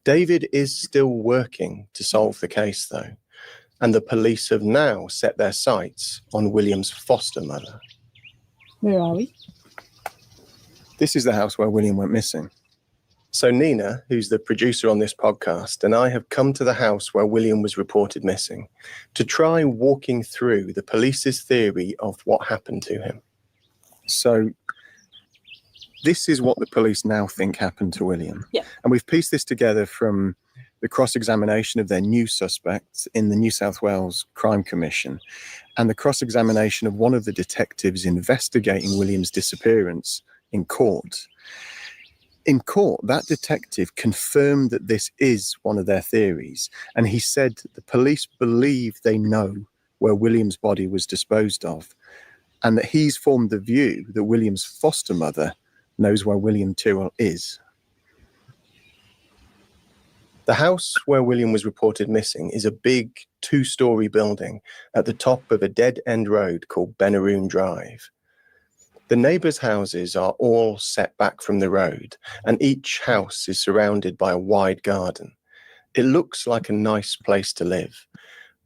David is still working to solve the case, though, and the police have now set their sights on William's foster mother.
Where are we?
This is the house where William went missing. So Nina, who's the producer on this podcast, and I have come to the house where William was reported missing to try walking through the police's theory of what happened to him. So this is what the police now think happened to William.
Yeah.
And we've pieced this together from the cross-examination of their new suspects in the New South Wales Crime Commission and the cross-examination of one of the detectives investigating William's disappearance in court. In court, that detective confirmed that this is one of their theories, and he said the police believe they know where William's body was disposed of, and that he's formed the view that William's foster mother knows where William Tyrrell is. The house where William was reported missing is a big 2-storey building at the top of a dead-end road called Benaroon Drive. The neighbours' houses are all set back from the road, and each house is surrounded by a wide garden. It looks like a nice place to live.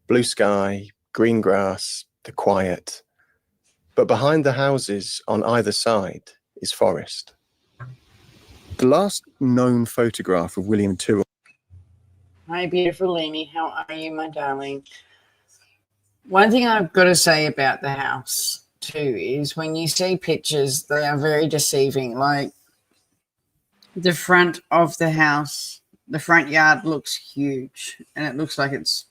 Blue sky, green grass, the quiet. But behind the houses on either side is forest. The last known photograph of William Tyrrell.
Hi, beautiful Lenny. How are you, my darling? One thing I've got to say about the house too is when you see pictures, they are very deceiving. Like the front of the house, the front yard looks huge, and it looks like it's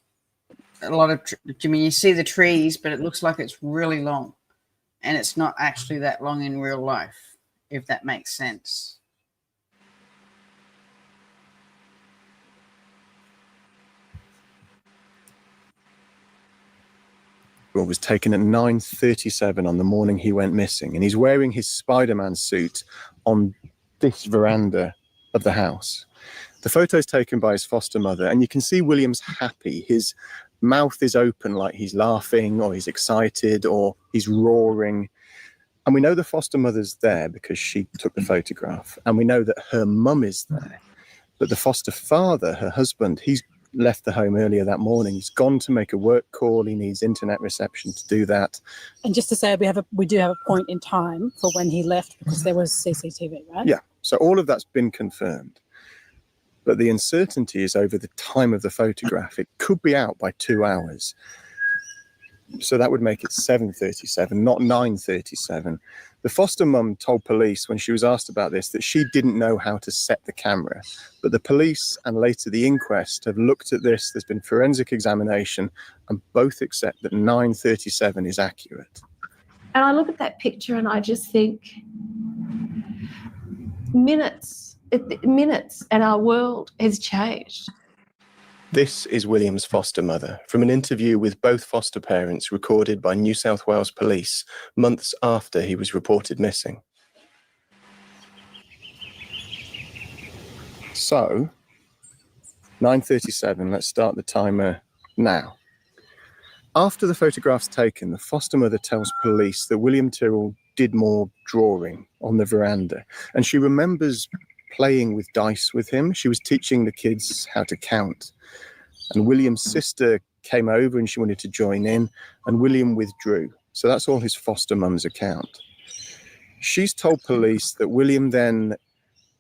a lot of. I mean, you see the trees, but it looks like it's really long, and it's not actually that long in real life, if that makes sense.
Was taken at 9:37 on the morning he went missing, and he's wearing his Spider-Man suit on this veranda of the house. The photo is taken by his foster mother, and you can see William's happy. His mouth is open like he's laughing or he's excited or he's roaring. And we know the foster mother's there because she took the photograph, and we know that her mum is there. But the foster father, her husband, he's left the home earlier that morning. He's gone to make a work call. He needs internet reception to do that.
And just to say, we do have a point in time for when he left because there was CCTV, right?
Yeah, so all of that's been confirmed. But the uncertainty is over the time of the photograph. It could be out by 2 hours. So that would make it 7:37, not 9:37. The foster mum told police when she was asked about this that she didn't know how to set the camera. But the police and later the inquest have looked at this. There's been forensic examination and both accept that 9:37 is accurate.
And I look at that picture and I just think minutes and our world has changed.
This is William's foster mother from an interview with both foster parents recorded by New South Wales Police months after he was reported missing. So, 9:37, let's start the timer now. After the photograph's taken, the foster mother tells police that William Tyrrell did more drawing on the veranda, and she remembers playing with dice with him. She was teaching the kids how to count. And William's sister came over and she wanted to join in, and William withdrew. So that's all his foster mum's account. She's told police that William then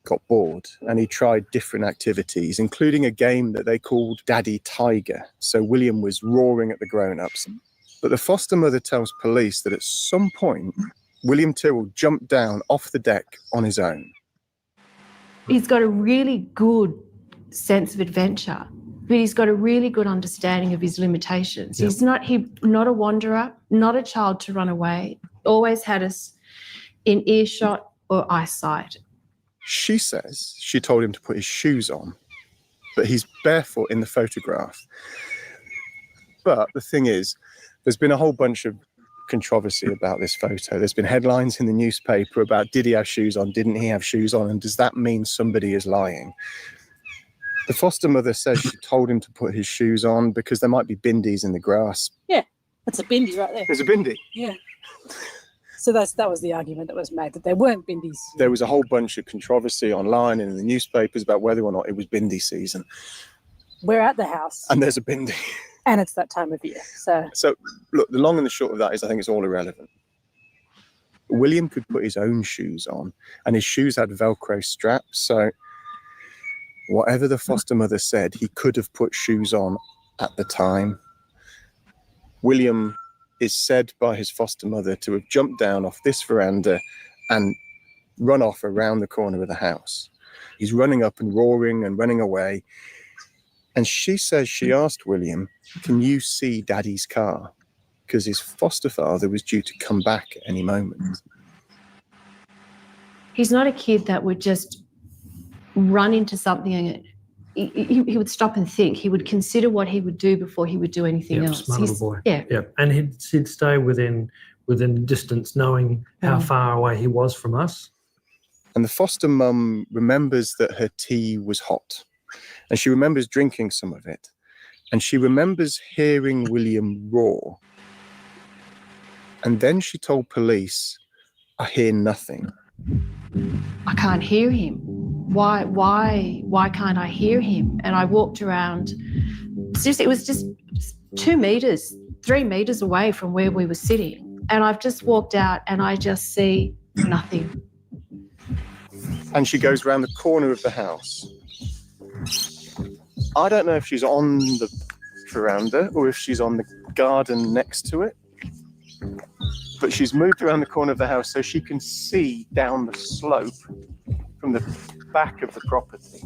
got bored and he tried different activities, including a game that they called Daddy Tiger. So William was roaring at the grown-ups. But the foster mother tells police that at some point, William Tyrrell jumped down off the deck on his own.
He's got a really good sense of adventure, but he's got a really good understanding of his limitations. Yep. He's not a wanderer, not a child to run away, always had us in earshot or eyesight.
She says she told him to put his shoes on, but he's barefoot in the photograph. But the thing is, there's been a whole bunch of controversy about this photo. There's been headlines in the newspaper about did he have shoes on, didn't he have shoes on, and does that mean somebody is lying? The foster mother says she told him to put his shoes on because there might be bindies in the grass.
Yeah, that's a bindi right there.
There's a bindi?
Yeah. So that was the argument that was made, that there weren't bindies.
There was a whole bunch of controversy online and in the newspapers about whether or not it was bindi season.
We're at the house.
And there's a bindi.
And it's that time of year. So
look, the long and the short of that is I think it's all irrelevant. William could put his own shoes on, and his shoes had Velcro straps. So whatever the foster mother said, he could have put shoes on at the time. William is said by his foster mother to have jumped down off this veranda and run off around the corner of the house. He's running up and roaring and running away. And she says she asked William, can you see Daddy's car? Because his foster father was due to come back at any moment.
He's not a kid that would just run into something and he would stop and think. He would consider what he would do before he would do anything else.
Smart little boy.
Yeah.
And he'd stay within distance, knowing how far away he was from us.
And the foster mum remembers that her tea was hot. and she remembers drinking some of it. And she remembers hearing William roar. And then she told police, I hear nothing.
I can't hear him. Why can't I hear him? And I walked around. It was just 2 meters, 3 meters away from where we were sitting. And I've just walked out and I just see nothing.
And she goes around the corner of the house. I don't know if she's on the veranda or if she's on the garden next to it. But she's moved around the corner of the house so she can see down the slope from the back of the property.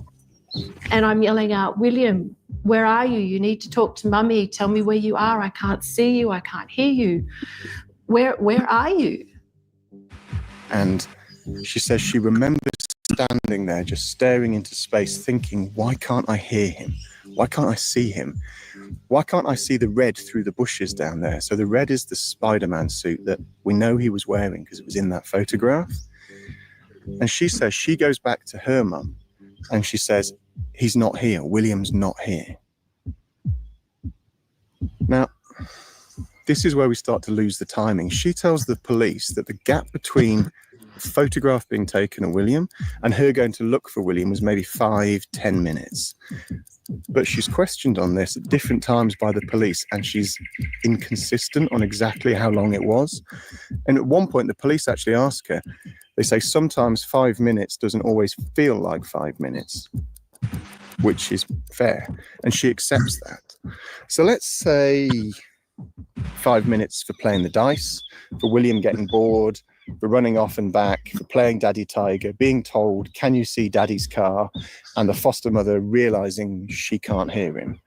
And I'm yelling out, William, where are you? You need to talk to Mummy. Tell me where you are. I can't see you. I can't hear you. Where are you?
And she says she remembers standing there just staring into space thinking, why can't I hear him? Why can't I see him? Why can't I see the red through the bushes down there? So the red is the Spider-Man suit that we know he was wearing because it was in that photograph. And she says she goes back to her mum and she says, he's not here. William's not here. Now, this is where we start to lose the timing. She tells the police that the gap between the photograph being taken of William and her going to look for William was maybe 5-10 minutes. But she's questioned on this at different times by the police and she's inconsistent on exactly how long it was. And at one point, the police actually ask her, they say sometimes 5 minutes doesn't always feel like 5 minutes, which is fair. And she accepts that. So let's say 5 minutes for playing the dice, for William getting bored, for running off and back, for playing Daddy Tiger, being told, can you see Daddy's car? And the foster mother realizing she can't hear him.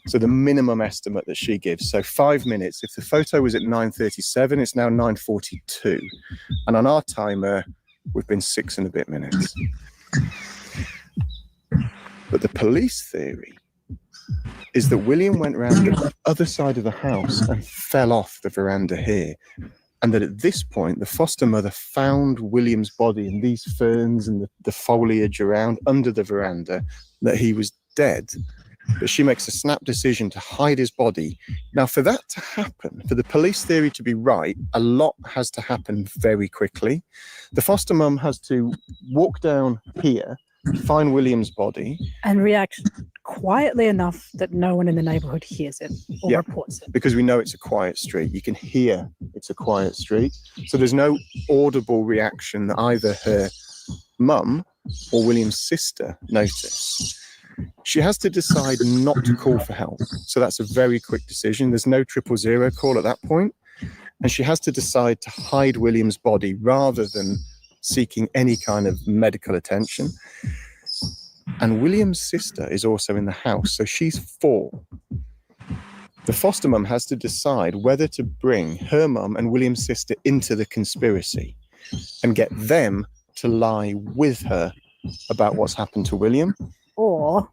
So the minimum estimate that she gives. So 5 minutes. If the photo was at 9:37, it's now 9:42. And on our timer, we've been 6 and a bit minutes. But the police theory is that William went round the other side of the house and fell off the veranda here. And that at this point, the foster mother found William's body in these ferns and the foliage around under the veranda, that he was dead. But she makes a snap decision to hide his body. Now, for that to happen, for the police theory to be right, a lot has to happen very quickly. The foster mum has to walk down here, find William's body.
And react quietly enough that no one in the neighborhood hears it or reports it.
Because we know it's a quiet street. You can hear it's a quiet street. So there's no audible reaction that either her mum or William's sister notice. She has to decide not to call for help. So that's a very quick decision. There's no 000 call at that point. And she has to decide to hide William's body rather than seeking any kind of medical attention. And William's sister is also in the house, so she's 4. The foster mum has to decide whether to bring her mum and William's sister into the conspiracy and get them to lie with her about what's happened to William.
Or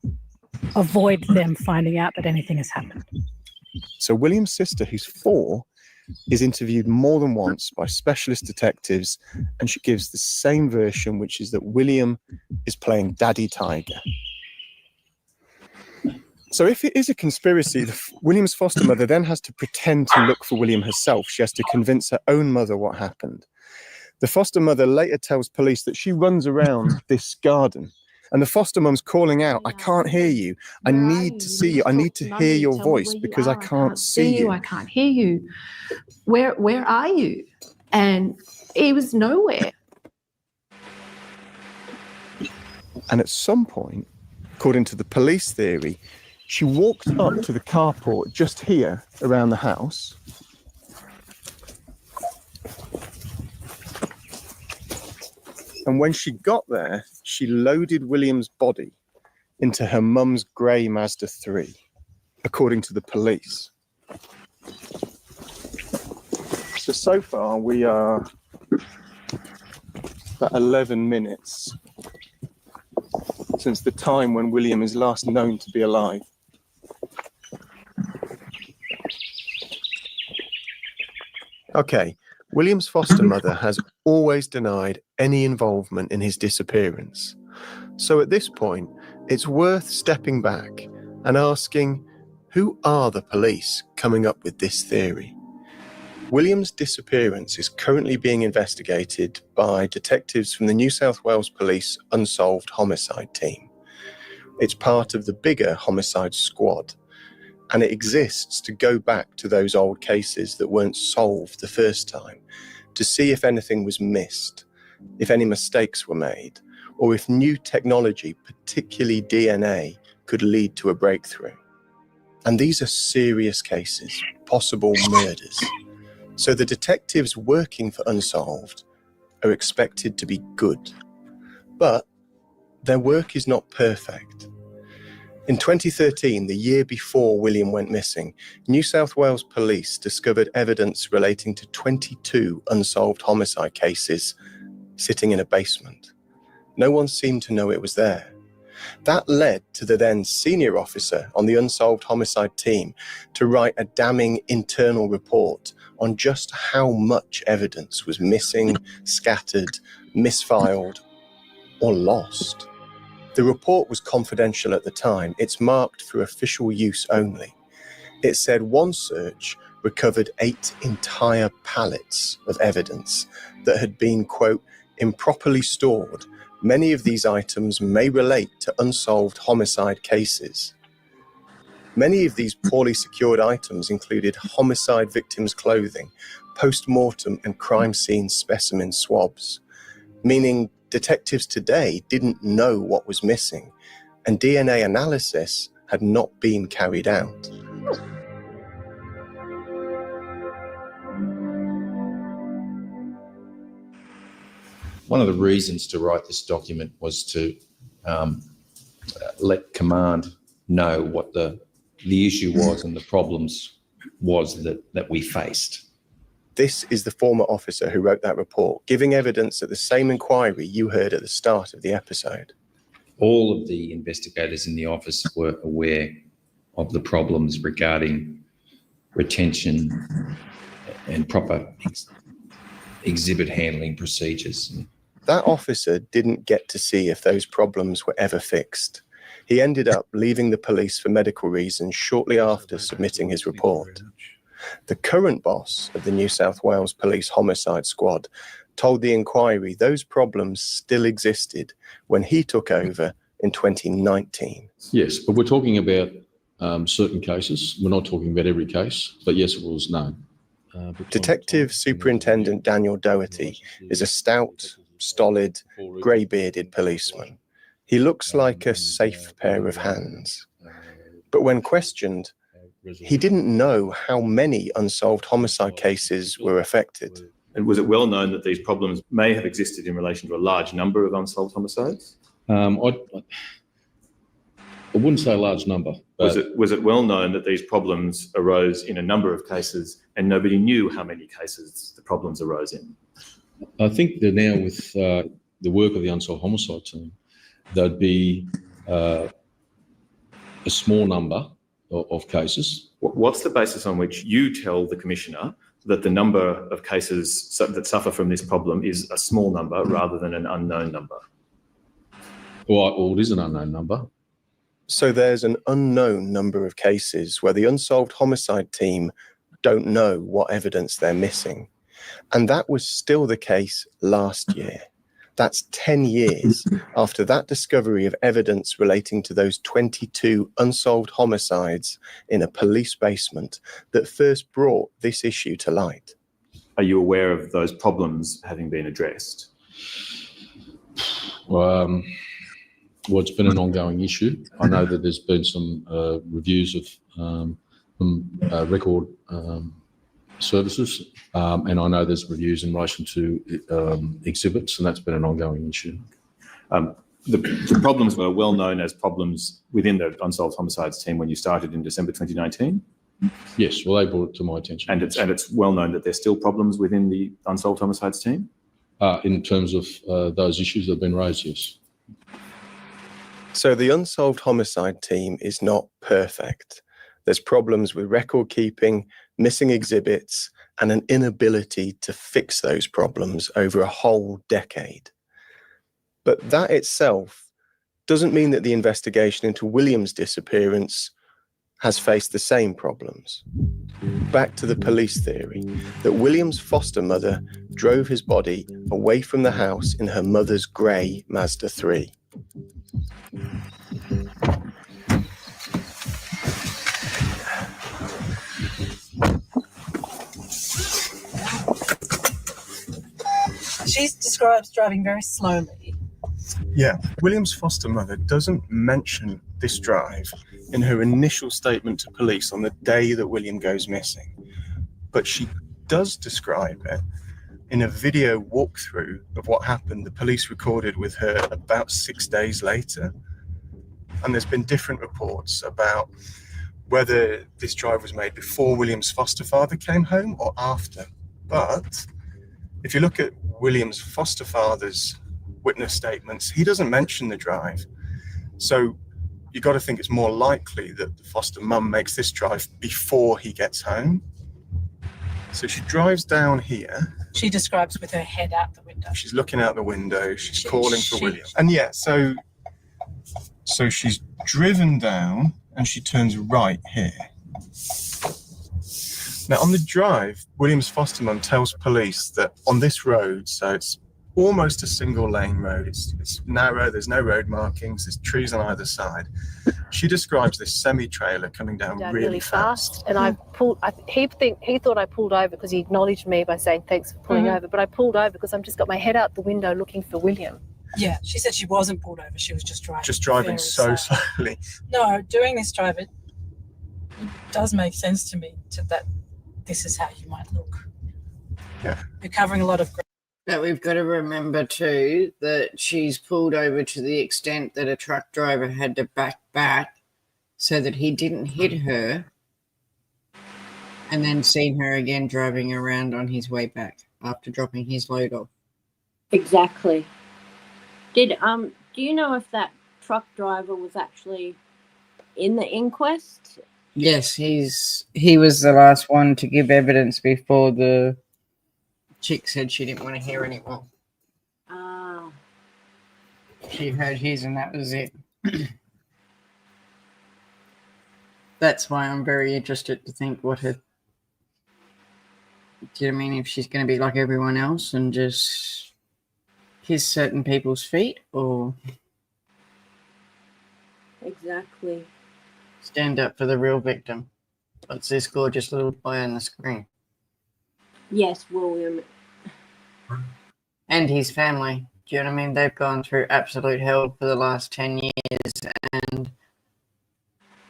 avoid them finding out that anything has happened.
So William's sister, who's 4, is interviewed more than once by specialist detectives, and she gives the same version, which is that William is playing Daddy Tiger. So if it is a conspiracy, William's foster mother then has to pretend to look for William herself. She has to convince her own mother what happened. The foster mother later tells police that she runs around this garden. And the foster mum's calling out, I can't hear you. I need to see you. I need to hear your voice because I can't see you.
I can't hear you. Where are you? And he was nowhere.
And at some point, according to the police theory, she walked up to the carport just here around the house. And when she got there, she loaded William's body into her mum's grey Mazda 3, according to the police. So far we are about 11 minutes since the time when William is last known to be alive. Okay. William's foster mother has always denied any involvement in his disappearance. So at this point, it's worth stepping back and asking, who are the police coming up with this theory? William's disappearance is currently being investigated by detectives from the New South Wales Police Unsolved Homicide Team. It's part of the bigger homicide squad, and it exists to go back to those old cases that weren't solved the first time, to see if anything was missed, if any mistakes were made, or if new technology, particularly DNA, could lead to a breakthrough. And these are serious cases, possible murders. So the detectives working for Unsolved are expected to be good. But their work is not perfect. In 2013, the year before William went missing, New South Wales Police discovered evidence relating to 22 unsolved homicide cases sitting in a basement. No one seemed to know it was there. That led to the then senior officer on the Unsolved Homicide Team to write a damning internal report on just how much evidence was missing, scattered, misfiled, or lost. The report was confidential at the time. It's marked for official use only. It said one search recovered 8 entire pallets of evidence that had been, quote, improperly stored. Many of these items may relate to unsolved homicide cases. Many of these poorly secured items included homicide victims' clothing, post-mortem and crime scene specimen swabs, meaning detectives today didn't know what was missing, and DNA analysis had not been carried out.
One of the reasons to write this document was to let Command know what the issue was and the problems was that we faced.
This is the former officer who wrote that report, giving evidence at the same inquiry you heard at the start of the episode.
All of the investigators in the office were aware of the problems regarding retention and proper exhibit handling procedures.
That officer didn't get to see if those problems were ever fixed. He ended up leaving the police for medical reasons shortly after submitting his report. The current boss of the New South Wales Police Homicide Squad told the inquiry those problems still existed when he took over in 2019.
Yes, but we're talking about certain cases. We're not talking about every case, but yes, it was known.
Detective Superintendent Daniel Doherty is a stout, stolid, grey-bearded policeman. He looks like a safe pair of hands. But when questioned, he didn't know how many unsolved homicide cases were affected.
And was it well known that these problems may have existed in relation to a large number of unsolved homicides?
I wouldn't say a large number.
Was it well known that these problems arose in a number of cases and nobody knew how many cases the problems arose in?
I think that now with the work of the Unsolved Homicide Team, there'd be a small number of cases.
What's the basis on which you tell the Commissioner that the number of cases that suffer from this problem is a small number rather than an unknown number?
Well, it is an unknown number.
So there's an unknown number of cases where the Unsolved Homicide Team don't know what evidence they're missing. And that was still the case last year. That's 10 years after that discovery of evidence relating to those 22 unsolved homicides in a police basement that first brought this issue to light.
Are you aware of those problems having been addressed?
Well, it's been an ongoing issue. I know that there's been some reviews of record services, and I know there's reviews in relation to exhibits, and that's been an ongoing issue.
The problems were well known as problems within the Unsolved Homicides Team when you started in December 2019?
Yes, well, they brought it to my attention.
And it's well known that there's still problems within the Unsolved Homicides Team?
In terms of those issues that have been raised, yes.
So the Unsolved Homicide Team is not perfect. There's problems with record keeping, missing exhibits, and an inability to fix those problems over a whole decade. But that itself doesn't mean that the investigation into William's disappearance has faced the same problems. Back to the police theory that William's foster mother drove his body away from the house in her mother's grey Mazda 3.
She describes driving very slowly.
Yeah, William's foster mother doesn't mention this drive in her initial statement to police on the day that William goes missing, but she does describe it in a video walkthrough of what happened the police recorded with her about 6 days later. And there's been different reports about whether this drive was made before William's foster father came home or after. But if you look at William's foster father's witness statements, he doesn't mention the drive. So you've got to think it's more likely that the foster mum makes this drive before he gets home. So she drives down here.
She describes with her head out the window.
She's looking out the window. She's calling for William. And yeah, so she's driven down and she turns right here. Now on the drive, William's foster mum tells police that on this road, so it's almost a single lane road, it's narrow, there's no road markings, there's trees on either side. She describes this semi-trailer coming down really fast.
And I pulled, he thought I pulled over because he acknowledged me by saying thanks for pulling over, but I pulled over because I've just got my head out the window looking for William.
Yeah, she said she wasn't pulled over, she was just driving.
Just driving so slowly.
No, doing this drive, it does make sense to me that this is how you might look.
Yeah.
You're covering a lot of ground.
But we've got to remember too that she's pulled over to the extent that a truck driver had to back so that he didn't hit her, and then seen her again driving around on his way back after dropping his load off.
Exactly. Do you know if that truck driver was actually in the inquest?
Yes, he was the last one to give evidence before the chick said she didn't want to hear anymore.
Ah.
She heard his and that was it. That's why I'm very interested to think what her... Do you know what I mean? If she's going to be like everyone else and just kiss certain people's feet, or...
Exactly.
Stand up for the real victim. What's this gorgeous little boy on the screen?
Yes, William.
And his family. Do you know what I mean? They've gone through absolute hell for the last 10 years. And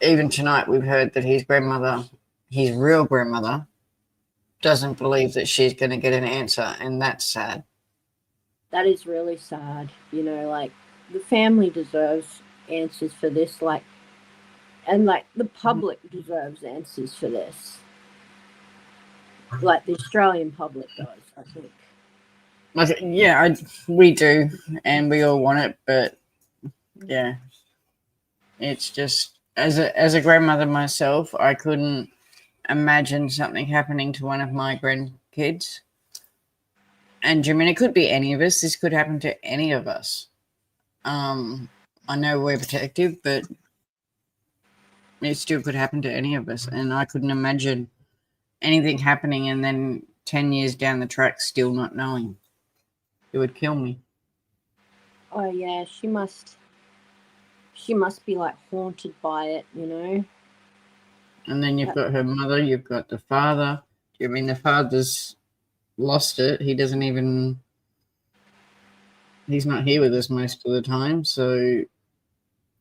even tonight we've heard that his grandmother, his real grandmother, doesn't believe that she's going to get an answer. And that's sad.
That is really sad. You know, like, the family deserves answers for this. Like, and, like, the public deserves answers for this. Like the Australian public does, I think.
Yeah, we do, and we all want it, but yeah, it's just as a grandmother myself, I couldn't imagine something happening to one of my grandkids. And I mean, it could be any of us. This could happen to any of us. I know we're protective, but it still could happen to any of us, and I couldn't imagine anything happening and then 10 years down the track still not knowing. It would kill me.
Oh yeah, she must be like haunted by it, you know.
And then you've got her mother, you've got the father. I mean, the father's lost it. He doesn't even... He's not here with us most of the time, so...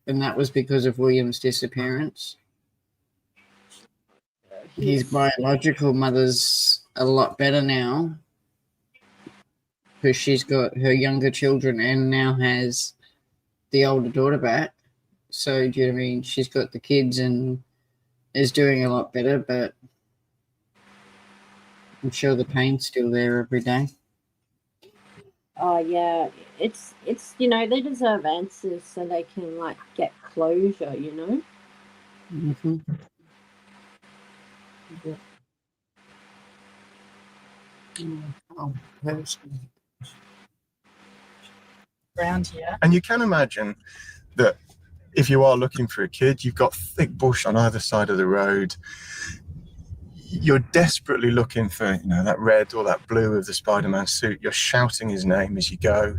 And that was because of William's disappearance. His biological mother's a lot better now because she's got her younger children and now has the older daughter back. So, do you know what I mean? She's got the kids and is doing a lot better, but I'm sure the pain's still there every day.
Oh yeah, it's you know, they deserve answers so they can like get closure, you know.
Mm-hmm. Yeah. Oh,
around here.
And you can imagine that if you are looking for a kid, you've got thick bush on either side of the road. You're desperately looking for, you know, that red or that blue of the Spider-Man suit. You're shouting his name as you go.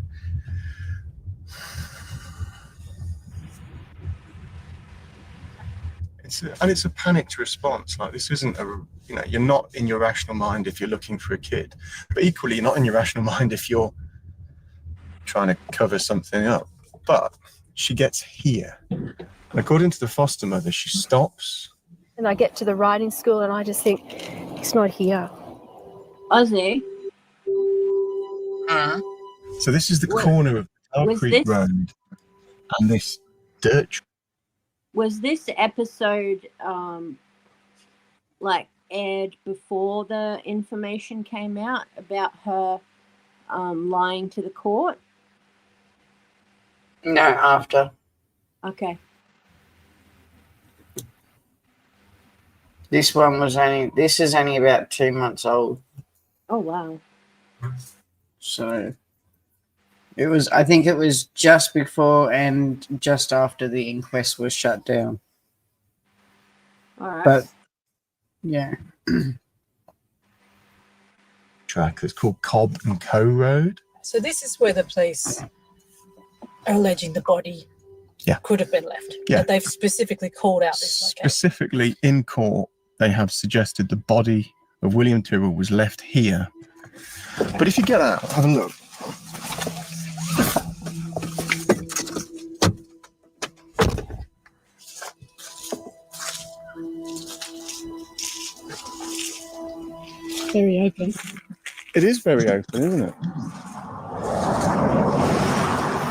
It's a panicked response. Like, this isn't you're not in your rational mind if you're looking for a kid, but equally you're not in your rational mind if you're trying to cover something up. But she gets here. And according to the foster mother, she stops.
And I get to the riding school and I just think, it's not here.
Ozzy,
So this is the corner of Bell Creek Road and this dirt.
was this episode like aired before the information came out about her lying to the court?
No, after.
Okay.
This is only about 2 months old.
Oh, wow.
So I think it was just before and just after the inquest was shut down.
All right.
But yeah.
Track that's called Cobb and Co Road.
So this is where the police are alleging the body could have been left.
Yeah.
But they've specifically called out this location.
Specifically in court, they have suggested the body of William Tyrrell was left here. But if you get out, have a look.
Very open.
It is very open, isn't it?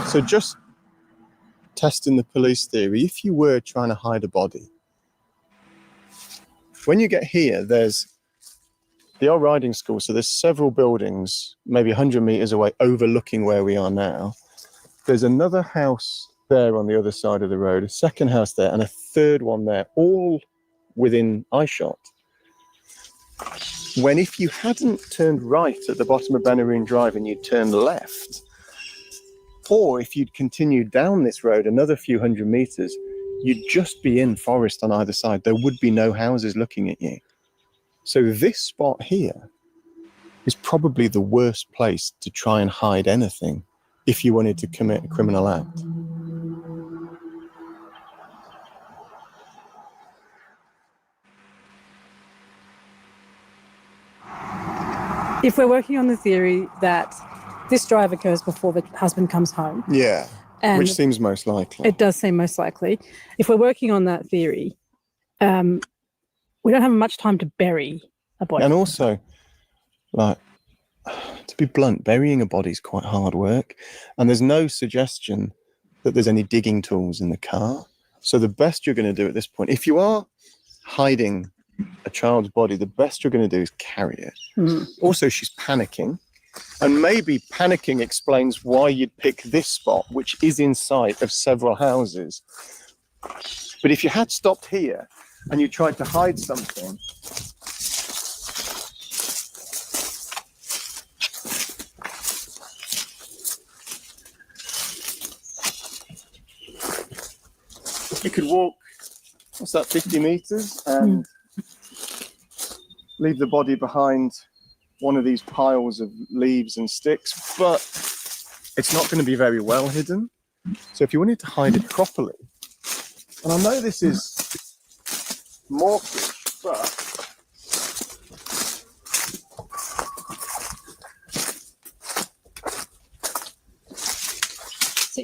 So just testing the police theory, if you were trying to hide a body, when you get here, there's the old riding school. So there's several buildings, maybe 100 meters away, overlooking where we are now. There's another house there on the other side of the road, a second house there, and a third one there, all within eyeshot. When if you hadn't turned right at the bottom of Benaroon Drive and you'd turned left, or if you'd continued down this road another few hundred meters, you'd just be in forest on either side. There would be no houses looking at you. So this spot here is probably the worst place to try and hide anything if you wanted to commit a criminal act.
If we're working on the theory that this drive occurs before the husband comes home.
Yeah,
and
which seems most likely.
It does seem most likely. If we're working on that theory, we don't have much time to bury a body.
And also, like, to be blunt, burying a body is quite hard work. And there's no suggestion that there's any digging tools in the car. So the best you're going to do at this point, if you are hiding a child's body, the best you're going to do is carry it. Also, she's panicking. And maybe panicking explains why you'd pick this spot, which is in sight of several houses. But if you had stopped here and you tried to hide something, you could walk, what's that, 50 meters and leave the body behind one of these piles of leaves and sticks, but it's not going to be very well hidden. So if you wanted to hide it properly, and I know this is mawkish, but
So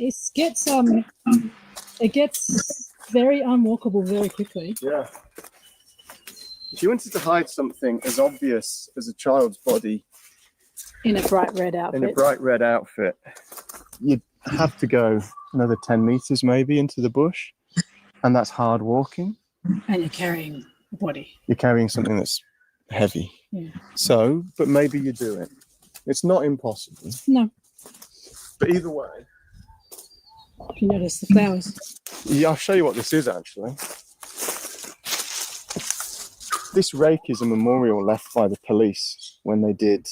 it gets very unwalkable very quickly.
yeah. If you wanted to hide something as obvious as a child's body
In a bright red outfit.
you'd have to go another 10 meters maybe into the bush, and that's hard walking.
And you're carrying a body.
You're carrying something that's heavy.
Yeah.
So, but maybe you do it. It's not impossible.
No.
But either way.
If you notice the flowers.
Yeah, I'll show you what this is actually. This rake is a memorial left by the police when they did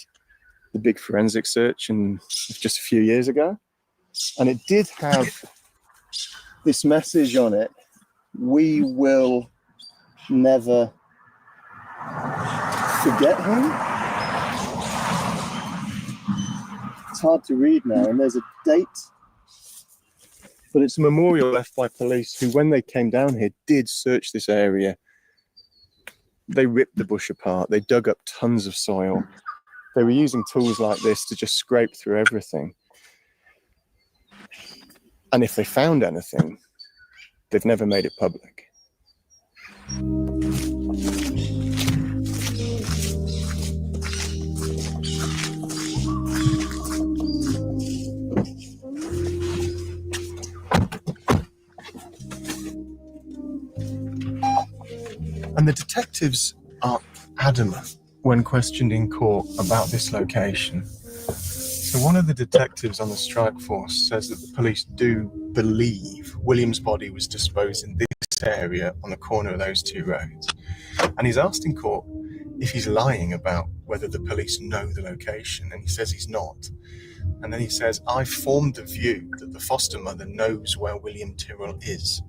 the big forensic search just a few years ago. And it did have this message on it, "We will never forget him." It's hard to read now, and there's a date, but it's a memorial left by police who, when they came down here, did search this area. They ripped the bush apart, they dug up tons of soil. They were using tools like this to just scrape through everything. And if they found anything, they've never made it public. And the detectives are adamant when questioned in court about this location. So one of the detectives on the strike force says that the police do believe William's body was disposed in this area on the corner of those two roads. And he's asked in court if he's lying about whether the police know the location, and he says he's not. And then he says, "I formed the view that the foster mother knows where William Tyrrell is."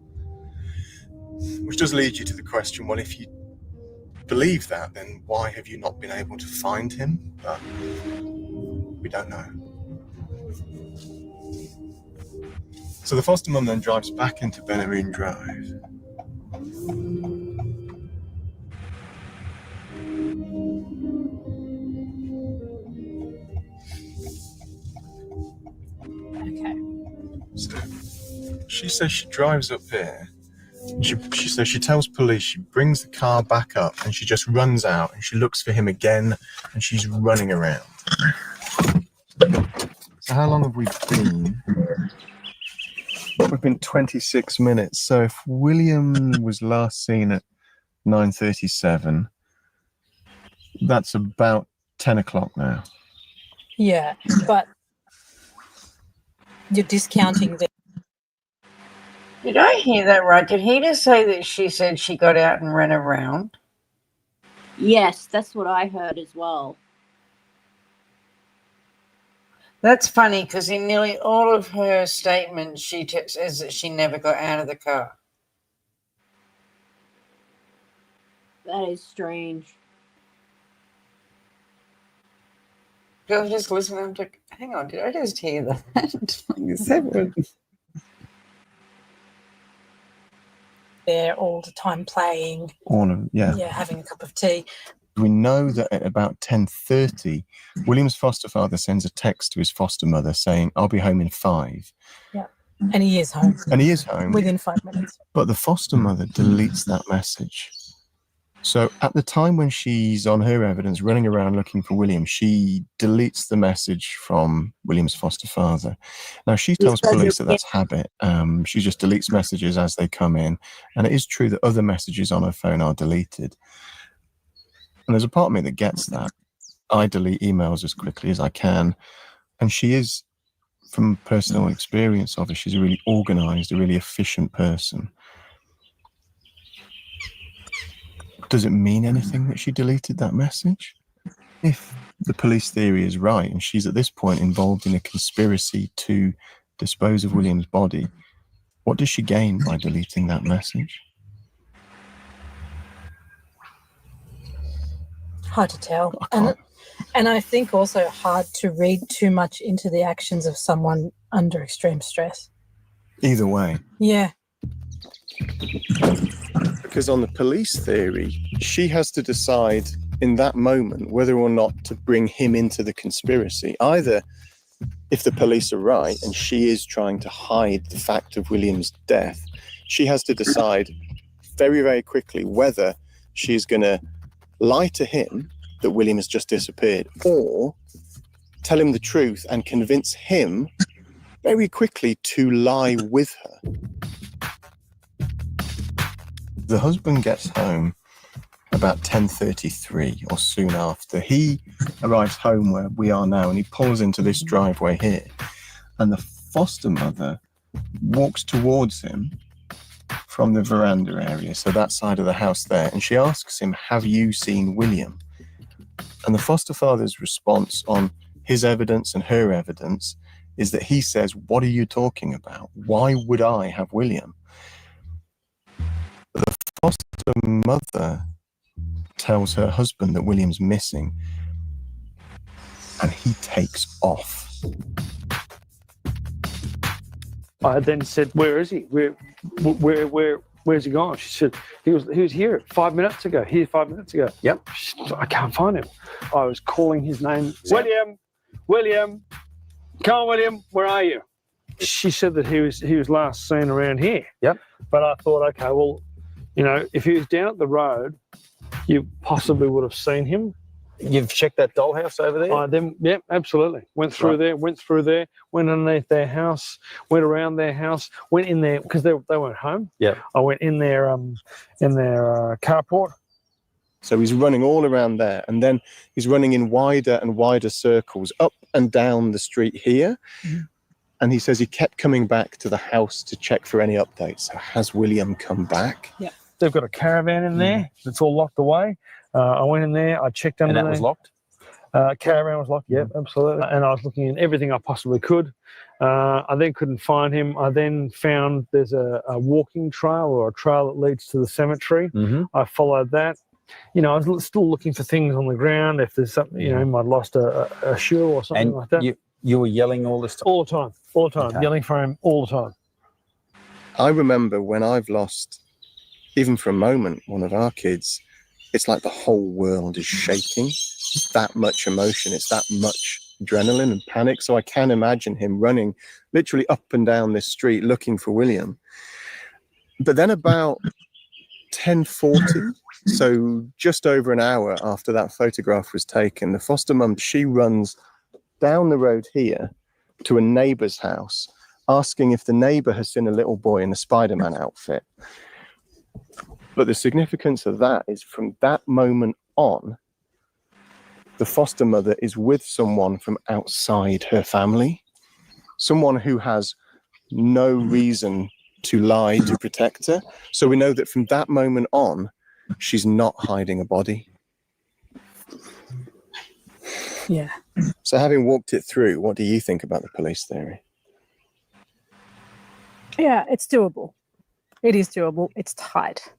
Which does lead you to the question, well, if you believe that, then why have you not been able to find him? But we don't know. So the foster mum then drives back into Benarine Drive.
Okay.
So she says she drives up here. She says she tells police, she brings the car back up and she just runs out and she looks for him again and she's running around. So how long have we been? We've been 26 minutes. So if William was last seen at 9:37, that's about 10 o'clock now.
Yeah, but you're discounting the.
Did I hear that right? Did he just say that she said she got out and ran around?
Yes, that's what I heard as well.
That's funny because in nearly all of her statements, she says that she never got out of the car.
That is strange.
I was just listening. I'm like, hang on, did I just hear that? Is that what?
They're all the time playing.
Yeah.
Yeah, having a cup of tea.
We know that at about 10:30, William's foster father sends a text to his foster mother saying, "I'll be home in 5."
Yeah, and he is home.
And he is home.
Within 5 minutes.
But the foster mother deletes that message. So at the time when she's on her evidence running around looking for William, she deletes the message from William's foster father. Now, she tells police that that's habit. She just deletes messages as they come in. And it is true that other messages on her phone are deleted. And there's a part of me that gets that. I delete emails as quickly as I can. And she is, from personal experience of her, she's a really organized, a really efficient person. Does it mean anything that she deleted that message? If the police theory is right and she's at this point involved in a conspiracy to dispose of William's body, what does she gain by deleting that message?
Hard to tell. And I think also hard to read too much into the actions of someone under extreme stress.
Either way.
Yeah.
Because on the police theory, she has to decide in that moment whether or not to bring him into the conspiracy. Either if the police are right and she is trying to hide the fact of William's death, she has to decide very, very quickly whether she's going to lie to him that William has just disappeared or tell him the truth and convince him very quickly to lie with her. The husband gets home about 10:33 or soon after. He arrives home where we are now and he pulls into this driveway here. And the foster mother walks towards him from the veranda area, so that side of the house there, and she asks him, "Have you seen William?" And the foster father's response on his evidence and her evidence is that he says, what are you talking about? Why would I have William? The foster mother tells her husband that William's missing, and he takes off.
I then said, "Where is he? Where's he gone?" She said, "He was here 5 minutes ago. Here 5 minutes ago." Yep. I can't find him. I was calling his name. William, come on, William. Where are you? She said that he was last seen around here. Yep. But I thought, okay, well, you know, if he was down at the road, you possibly would have seen him.
You've checked that dollhouse over there?
Yep, absolutely. Went through there, went underneath their house, went around their house, went in there because they weren't home. Yeah. I went in their carport.
So he's running all around there, and then he's running in wider and wider circles up and down the street here. Mm. And he says he kept coming back to the house to check for any updates. So has William come back?
Yeah. They've got a caravan in there that's all locked away. I went in there, I checked under there.
And that was locked?
Caravan was locked, yep, absolutely. And I was looking in everything I possibly could. I then couldn't find him. I then found there's a walking trail or a trail that leads to the cemetery. Mm-hmm. I followed that. You know, I was still looking for things on the ground. If there's something, you know, I'd lost a shoe or something like that.
You were yelling all this time?
All the time, okay. Yelling for him all the time.
I remember when I've lost, even for a moment, one of our kids, it's like the whole world is shaking. It's that much emotion. It's that much adrenaline and panic. So I can imagine him running literally up and down this street looking for William. But then about 10:40, so just over an hour after that photograph was taken, the foster mum, she runs down the road here to a neighbour's house, asking if the neighbour has seen a little boy in a Spider-Man outfit. But the significance of that is from that moment on, the foster mother is with someone from outside her family, someone who has no reason to lie to protect her. So we know that from that moment on, she's not hiding a body.
Yeah.
So having walked it through, what do you think about the police theory?
Yeah, it's doable. It is doable. It's tight.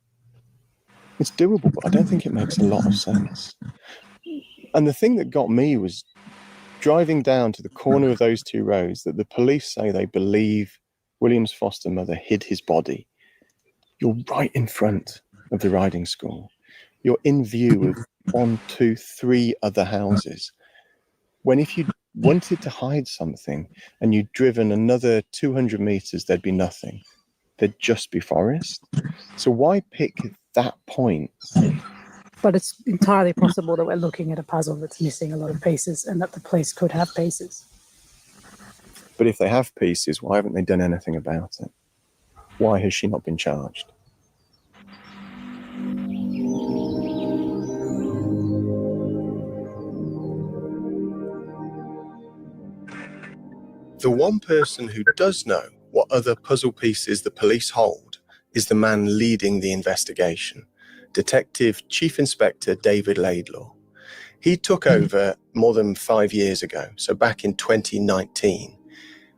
It's doable, but I don't think it makes a lot of sense. And the thing that got me was driving down to the corner of those two roads that the police say they believe William's foster mother hid his body. You're right in front of the riding school. You're in view of 1, 2, 3 other houses. When if you wanted to hide something and you'd driven another 200 meters, there'd be nothing. There'd just be forest. So why pick that point?
But it's entirely possible that we're looking at a puzzle that's missing a lot of pieces and that the police could have pieces.
But if they have pieces, why haven't they done anything about it? Why has she not been charged? The one person who does know what other puzzle pieces the police hold is the man leading the investigation, Detective Chief Inspector David Laidlaw. He took over more than 5 years ago, so back in 2019,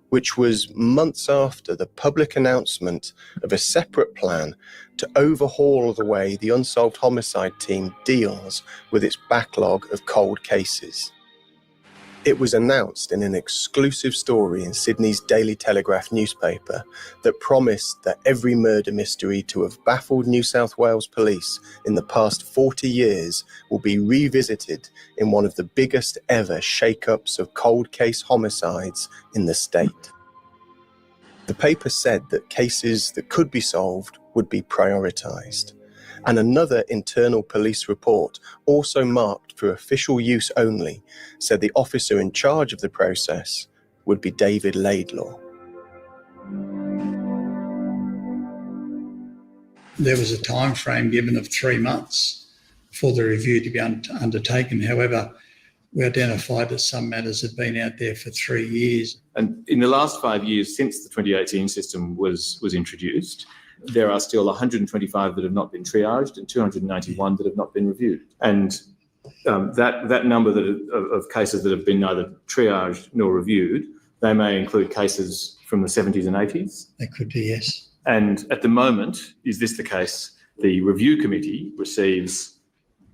which was months after the public announcement of a separate plan to overhaul the way the Unsolved Homicide team deals with its backlog of cold cases. It was announced in an exclusive story in Sydney's Daily Telegraph newspaper that promised that every murder mystery to have baffled New South Wales police in the past 40 years will be revisited in one of the biggest ever shake-ups of cold case homicides in the state. The paper said that cases that could be solved would be prioritised. And another internal police report, also marked for official use only, said the officer in charge of the process would be David Laidlaw.
There was a time frame given of 3 months for the review to be undertaken. However, we identified that some matters had been out there for 3 years.
And in the last 5 years since the 2018 system was introduced, there are still 125 that have not been triaged and 291 that have not been reviewed. And that number of cases that have been neither triaged nor reviewed, They may include cases from the 70s and 80s.
They could do, yes.
And at the moment, is this the case? The review committee receives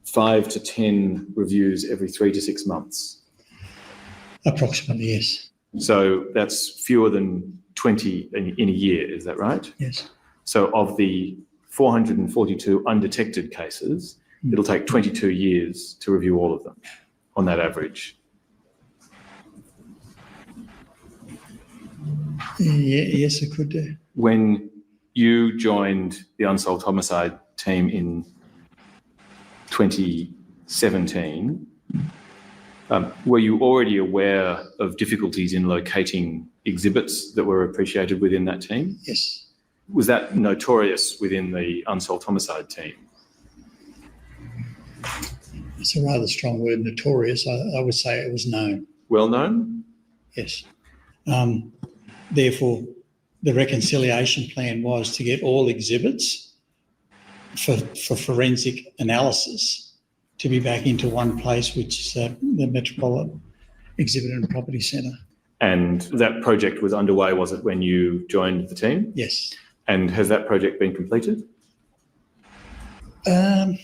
5 to 10 reviews every 3 to 6 months.
Approximately, yes.
So that's fewer than 20 in a year, is that right?
Yes.
So of the 442 undetected cases, it'll take 22 years to review all of them on that average.
Yeah, yes, it could do.
When you joined the Unsolved Homicide team in 2017, were you already aware of difficulties in locating exhibits that were appreciated within that team?
Yes.
Was that notorious within the Unsolved Homicide team?
It's a rather strong word, notorious. I would say it was known.
Well known?
Yes. Therefore, the reconciliation plan was to get all exhibits for forensic analysis to be back into one place, which is the Metropolitan Exhibit and Property Centre.
And that project was underway, was it, when you joined the team?
Yes.
And has that project been completed?
I'm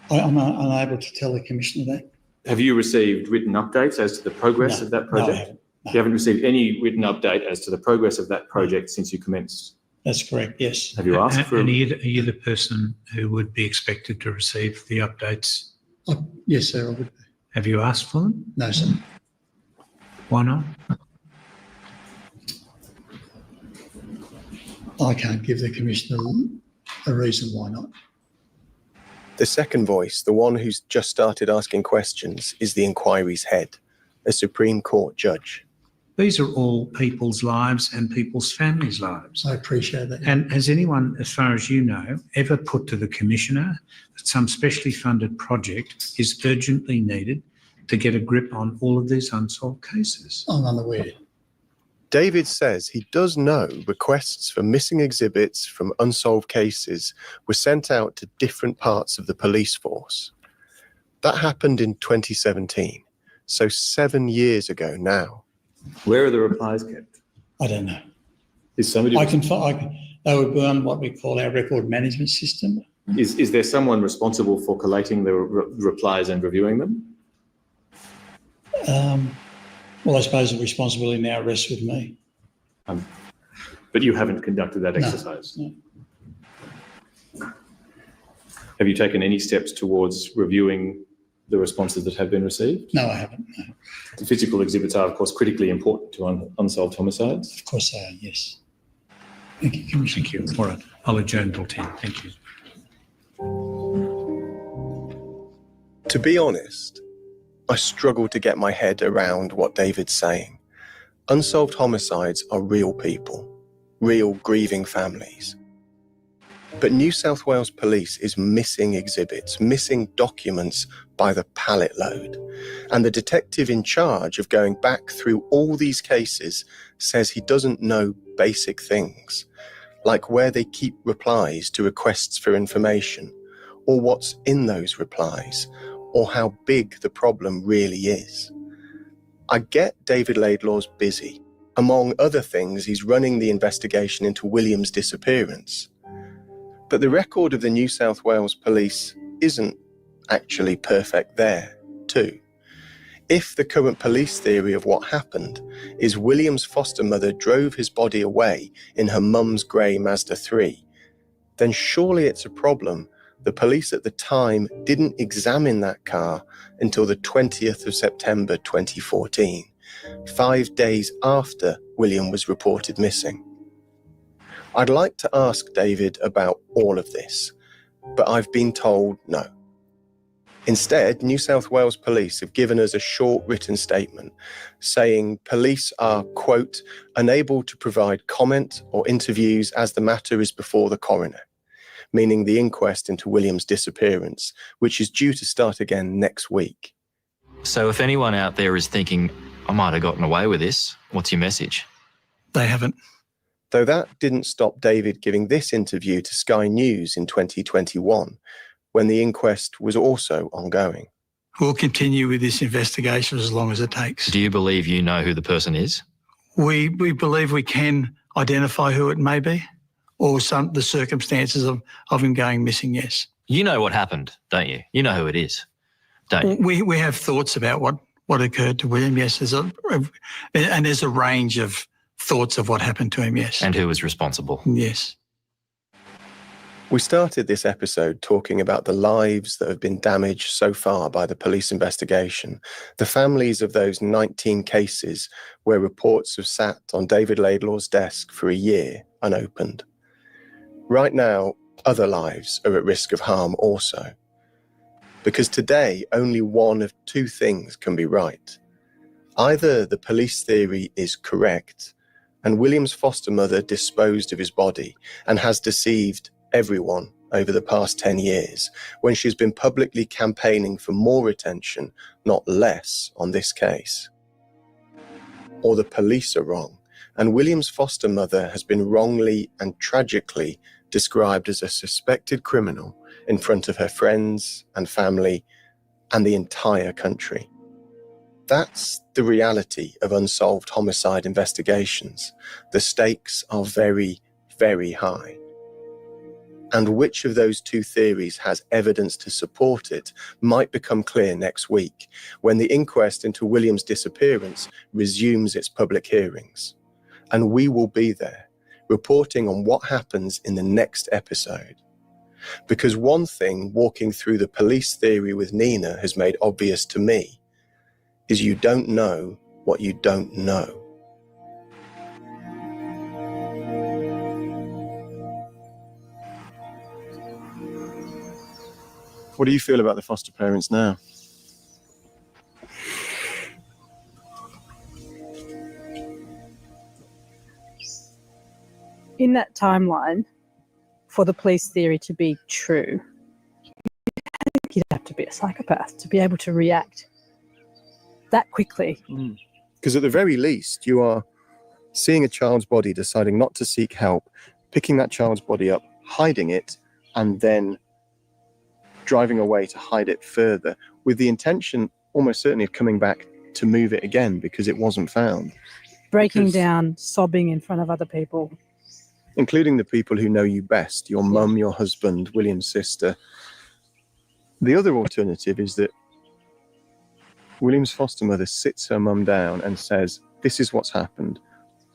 unable to tell the Commissioner that.
Have you received written updates as to the progress of that project?
No, I haven't. No.
You haven't received any written update as to the progress of that project since you commenced?
That's correct, yes.
Have you asked for...
And are you the person who would be expected to receive the updates?
Yes, sir, I would.
Have you asked for them?
No, sir.
Why not?
I can't give the Commissioner a reason why not.
The second voice, the one who's just started asking questions, is the inquiry's head, a Supreme Court judge.
These are all people's lives and people's families' lives.
I appreciate that.
And has anyone, as far as you know, ever put to the Commissioner that some specially funded project is urgently needed to get a grip on all of these unsolved cases?
I'm unaware.
David says he does know requests for missing exhibits from unsolved cases were sent out to different parts of the police force. That happened in 2017, so 7 years ago now.
Where are the replies kept?
I don't know.
Is somebody...
They would be on what we call our record management system.
Is there someone responsible for collating the replies and reviewing them?
Well, I suppose the responsibility now rests with me.
But you haven't conducted that exercise?
No.
Have you taken any steps towards reviewing the responses that have been received?
No, I haven't. No.
The physical exhibits are, of course, critically important to unsolved homicides.
Of course they are, yes. Thank you, Commissioner.
Thank you. All right. I'll adjourn till 10. Thank you.
To be honest, I struggle to get my head around what David's saying. Unsolved homicides are real people, real grieving families. But New South Wales Police is missing exhibits, missing documents by the pallet load. And the detective in charge of going back through all these cases says he doesn't know basic things, like where they keep replies to requests for information, or what's in those replies, or how big the problem really is. I get David Laidlaw's busy. Among other things, he's running the investigation into William's disappearance. But the record of the New South Wales Police isn't actually perfect there, too. If the current police theory of what happened is William's foster mother drove his body away in her mum's grey Mazda 3, then surely it's a problem the police at the time didn't examine that car until the 20th of September 2014, 5 days after William was reported missing. I'd like to ask David about all of this, but I've been told no. Instead, New South Wales Police have given us a short written statement saying police are, quote, unable to provide comment or interviews as the matter is before the coroner, meaning the inquest into William's disappearance, which is due to start again next week.
So if anyone out there is thinking, I might have gotten away with this, what's your message?
They haven't.
Though that didn't stop David giving this interview to Sky News in 2021, when the inquest was also ongoing.
We'll continue with this investigation as long as it takes.
Do you believe you know who the person is?
We believe we can identify who it may be, or the circumstances of him going missing, yes.
You know what happened, don't you? You know who it is, don't you?
We have thoughts about what occurred to William, yes. There's a range of thoughts of what happened to him, yes.
And who was responsible.
Yes.
We started this episode talking about the lives that have been damaged so far by the police investigation, the families of those 19 cases where reports have sat on David Laidlaw's desk for a year unopened. Right now, other lives are at risk of harm also. Because today, only one of two things can be right. Either the police theory is correct, and William's foster mother disposed of his body and has deceived everyone over the past 10 years when she's been publicly campaigning for more attention, not less, on this case. Or the police are wrong, and William's foster mother has been wrongly and tragically described as a suspected criminal in front of her friends and family and the entire country. That's the reality of unsolved homicide investigations. The stakes are very, very high. And which of those two theories has evidence to support it might become clear next week when the inquest into William's disappearance resumes its public hearings. And we will be there, reporting on what happens in the next episode. Because one thing walking through the police theory with Nina has made obvious to me is you don't know what you don't know. What do you feel about the foster parents now?
In that timeline, for the police theory to be true, you'd have to be a psychopath to be able to react that quickly.
Because at the very least, you are seeing a child's body, deciding not to seek help, picking that child's body up, hiding it, and then driving away to hide it further with the intention almost certainly of coming back to move it again because it wasn't found.
Breaking down, sobbing in front of other people.
Including the people who know you best, your mum, your husband, William's sister. The other alternative is that William's foster mother sits her mum down and says, this is what's happened.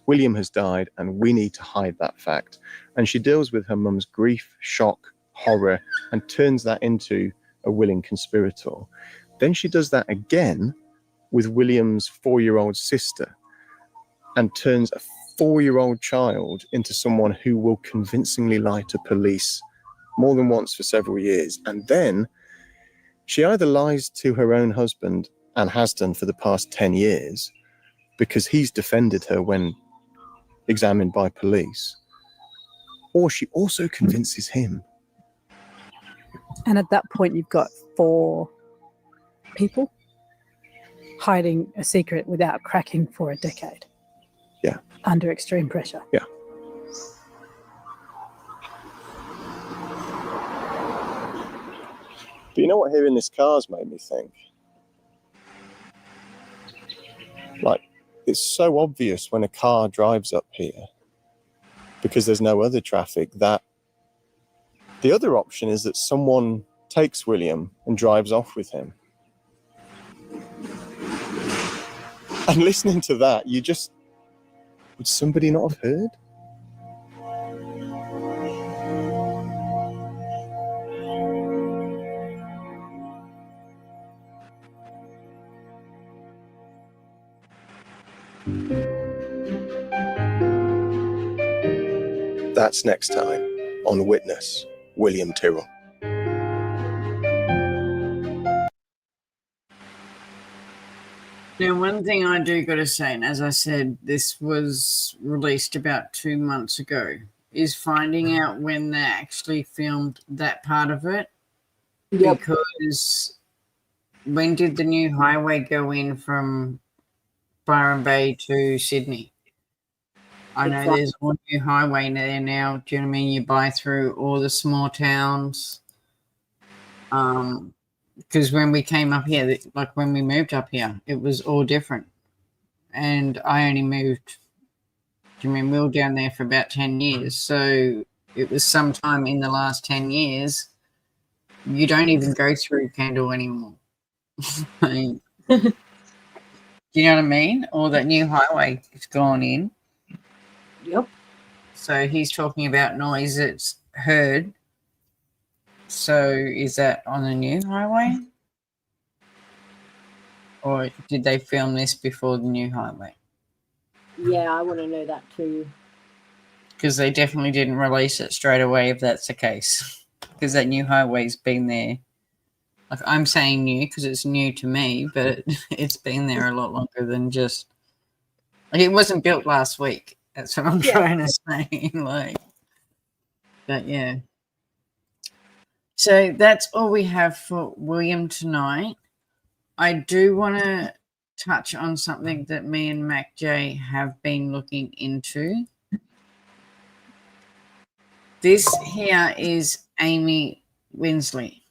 William has died and we need to hide that fact. And she deals with her mum's grief, shock, horror, and turns that into a willing conspirator. Then she does that again with William's 4-year-old sister and turns a 4-year-old child into someone who will convincingly lie to police more than once for several years. And then she either lies to her own husband and has done for the past 10 years because he's defended her when examined by police, or she also convinces him.
And at that point, you've got 4 people hiding a secret without cracking for a decade.
Yeah.
Under extreme pressure.
Yeah. But you know what hearing this car's made me think? Like, it's so obvious when a car drives up here because there's no other traffic that the other option is that someone takes William and drives off with him. And listening to that, would somebody not have heard? That's next time on Witness, William Tyrrell.
Now, one thing I do got to say, and as I said, this was released about 2 months ago, is finding out when they actually filmed that part of it. Yep. Because when did the new highway go in from Byron Bay to Sydney? I know there's a new highway there now. Do you know what I mean? You buy through all the small towns. Because when we came up here, like when we moved up here, it was all different. And I only moved Do you mean we were down there for about 10 years? So it was sometime in the last 10 years. You don't even go through Kendall anymore. I mean, do you know what I mean? Or that new highway has gone in.
Yep.
So he's talking about noise that's heard. So is that on the new highway? Or did they film this before the new highway?
Yeah, I want to know that too.
Because they definitely didn't release it straight away if that's the case. Because that new highway's been there. Like, I'm saying new because it's new to me, but it's been there a lot longer than just... Like, it wasn't built last week. That's what I'm trying to say. Like, but yeah. So that's all we have for William tonight. I do want to touch on something that me and Macjay have been looking into. This here is Amy Winsley,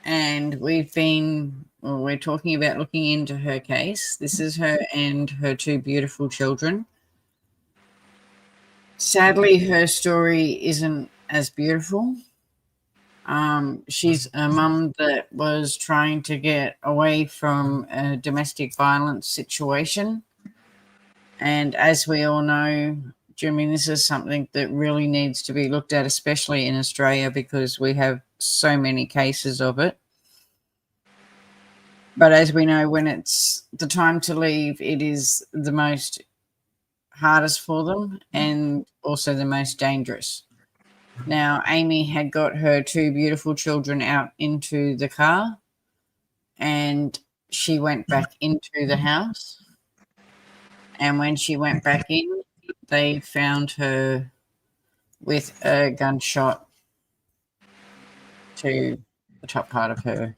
and we're talking about looking into her case. This is her and her two beautiful children. Sadly, her story isn't as beautiful. She's a mum that was trying to get away from a domestic violence situation. And as we all know, Jimmy, this is something that really needs to be looked at, especially in Australia, because we have so many cases of it. But as we know, when it's the time to leave, it is the most hardest for them and also the most dangerous. Now, Amy had got her two beautiful children out into the car and she went back into the house. And when she went back in, they found her with a gunshot to the top part of her.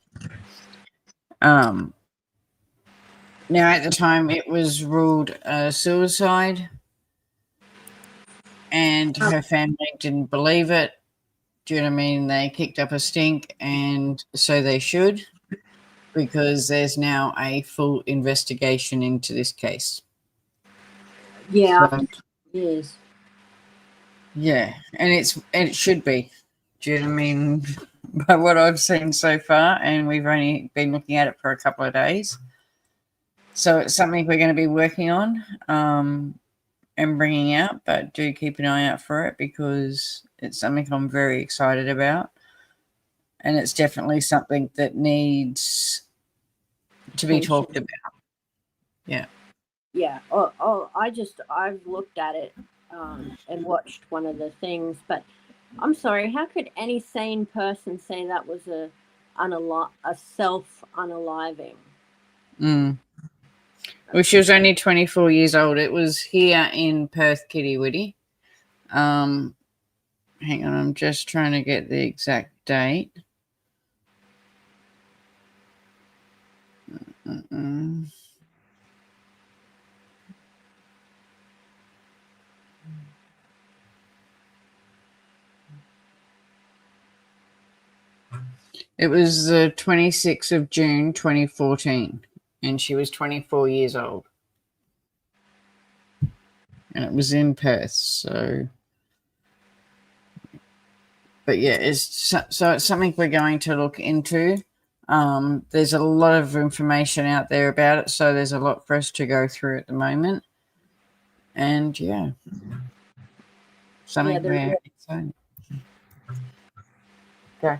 Now, at the time, it was ruled a suicide, and her family didn't believe it. Do you know what I mean? They kicked up a stink, and so they should, because there's now a full investigation into this case.
Yeah,
So,
it is.
yeah, and it should be. Do you know what I mean? By what I've seen so far, and we've only been looking at it for a couple of days. So it's something we're going to be working on and bringing out, but do keep an eye out for it because it's something I'm very excited about. And it's definitely something that needs to be talked about. Yeah.
Yeah. I've looked at it and watched one of the things, but I'm sorry, how could any sane person say that was a self-unaliving?
Well, she was only 24 years old. It was here in Perth, Kitty Witty. Hang on, I'm just trying to get the exact date. It was the 26th of June, 2014, and she was 24 years old. And it was in Perth, so... But yeah, so it's something we're going to look into. There's a lot of information out there about it, so there's a lot for us to go through at the moment. And yeah, something we're excited. Okay.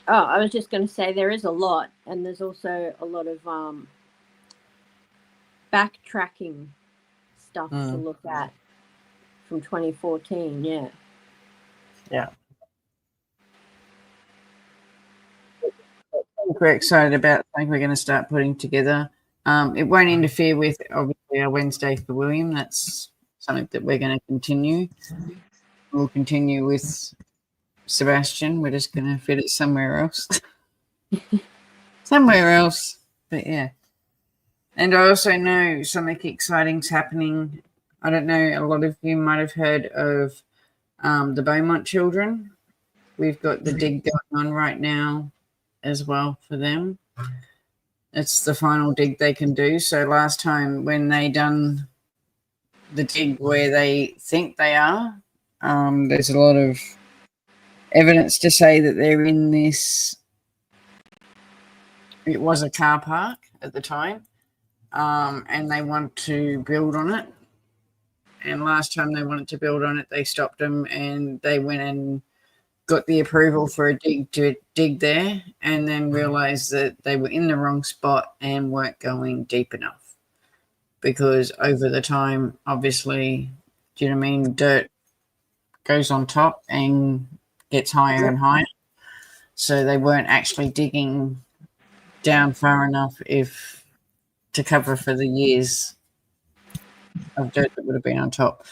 Oh, I was just going to say there is a lot, and there's also a lot of backtracking stuff to look at from 2014. Yeah.
Yeah. We're excited about something we're going to start putting together. It won't interfere with, obviously, our Wednesday for William. That's something that we're going to continue. We'll continue with Sebastian. We're just going to fit it somewhere else. Somewhere else. But yeah. And I also know something exciting's happening. I don't know, a lot of you might have heard of the Beaumont children. We've got the dig going on right now as well for them. It's the final dig they can do. So last time when they done the dig where they think they are. There's a lot of evidence to say that they're in this. It was a car park at the time, and they want to build on it. And last time they wanted to build on it, they stopped them, and they went and got the approval for a dig to dig there, and then realised that they were in the wrong spot and weren't going deep enough. Because over the time, obviously, do you know what I mean? Dirt goes on top and gets higher and higher. So they weren't actually digging down far enough to cover for the years of dirt that would have been on top.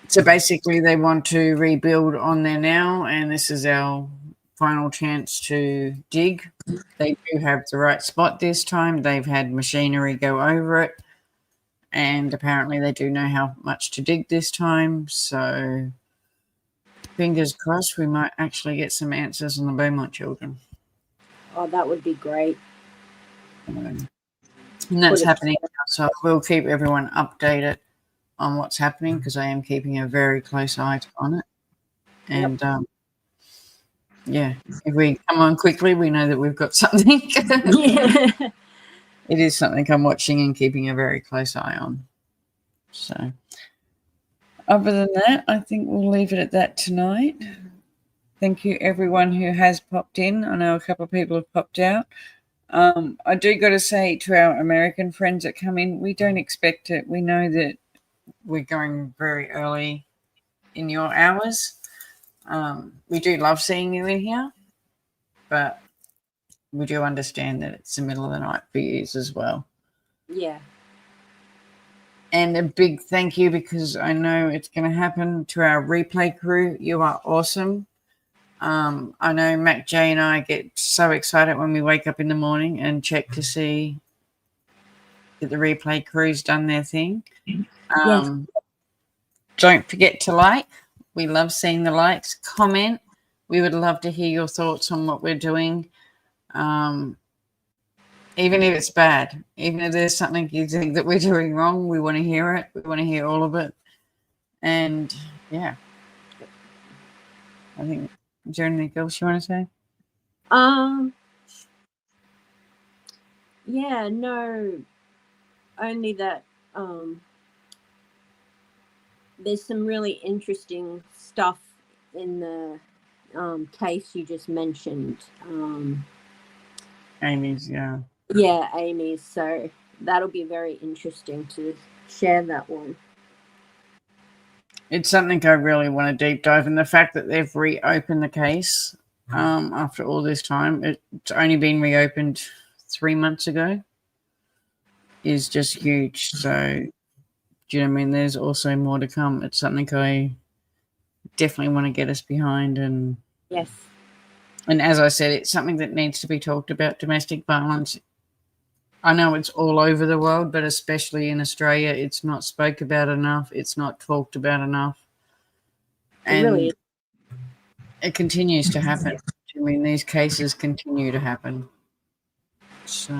So basically they want to rebuild on there now, and this is our final chance to dig. They do have the right spot this time. They've had machinery go over it, and apparently they do know how much to dig this time. So fingers crossed we might actually get some answers on the Beaumont children.
Oh, that would be great.
And that's happening now, so we'll keep everyone updated on what's happening, because I am keeping a very close eye on it. And yeah, if we come on quickly, we know that we've got something. It is something I'm watching and keeping a very close eye on. So other than that, I think we'll leave it at that tonight. Thank you everyone who has popped in. I know a couple of people have popped out. I do got to say to our American friends that come in, we don't expect it. We know that we're going very early in your hours. We do love seeing you in here, but we do understand that it's the middle of the night for you as well.
Yeah.
And a big thank you, because I know it's going to happen, to our replay crew. You are awesome. I know Macjay and I get so excited when we wake up in the morning and check to see that the replay crew's done their thing. Don't forget to like. We love seeing the likes. Comment. We would love to hear your thoughts on what we're doing. Even if it's bad, even if there's something you think that we're doing wrong, we want to hear it. We want to hear all of it. And yeah, I think, is there anything else you want to say?
Yeah, no, only that there's some really interesting stuff in the case you just mentioned.
Amy's, yeah.
Yeah, Amy's. So that'll be very interesting to share that one.
It's something I really want to deep dive in. The fact that they've reopened the case after all this time, it's only been reopened 3 months ago, is just huge. So, do you know what I mean? There's also more to come. It's something I definitely want to get us behind. And
yes.
And as I said, it's something that needs to be talked about. Domestic violence, I know it's all over the world, but especially in Australia, it's not spoke about enough. It's not talked about enough. And
it really is.
It continues to happen. I mean, these cases continue to happen. So,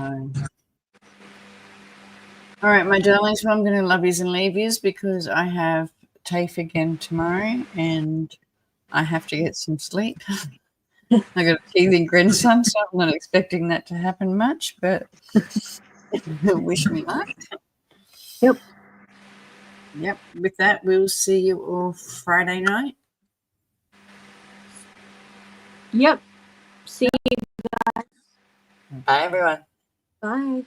all right, my darlings, well, I'm going to love yous and leave yous, because I have TAFE again tomorrow and I have to get some sleep. I got a teething grandson, so I'm not expecting that to happen much, but wish me luck.
Yep.
Yep. With that, we'll see you all Friday night.
Yep. See you guys.
Bye, everyone.
Bye.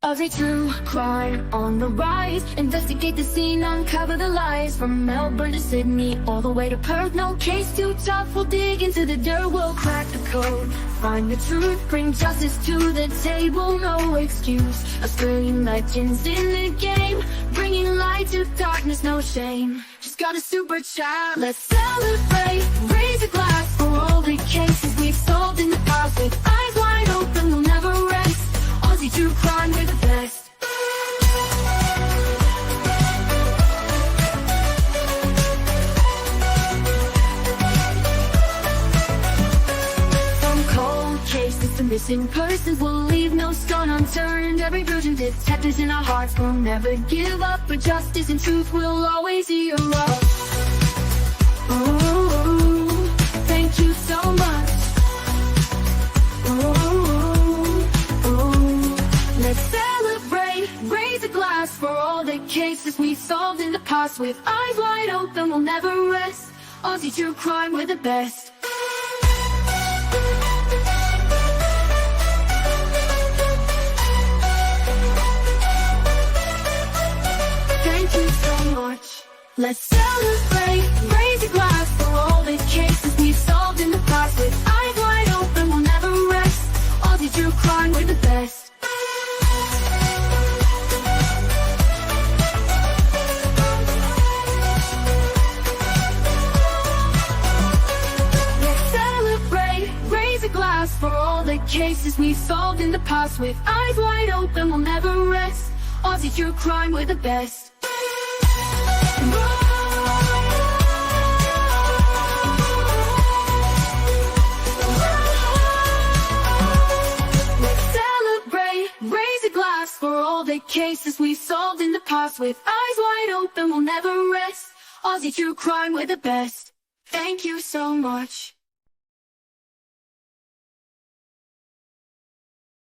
Every true crime on the rise. Investigate the scene, uncover the lies. From Melbourne to Sydney, all the way to Perth. No case too tough, we'll dig into the dirt. We'll crack the code, find the truth, bring justice to the table. No excuse, Australian legends in the game, bringing light to darkness, no shame. Just got a super child, let's celebrate. Raise a glass for all the cases we've solved in the past. With eyes wide open, we'll never rest. Aussie true crime, we're the best. From cold cases The missing persons will leave no stone unturned. Every virgin detectives in our hearts will never give up, but justice and truth will always hear us. Ooh, thank you so much. Ooh, let's celebrate, raise a glass for all the cases we solved in the past. With eyes wide open, we'll never rest. Aussie true crime, we're the best. Thank you so much. Let's celebrate, raise a glass for all the cases we've solved in the past. With eyes wide open, we'll never rest. Aussie true crime, we're the best. For all the cases we solved in the past. With eyes wide open, we'll never rest. Aussie true crime, we're the best. Let's celebrate, raise a glass for all the cases we solved in the past. With eyes wide open, we'll never rest. Aussie true crime, we're the best. Thank you so much.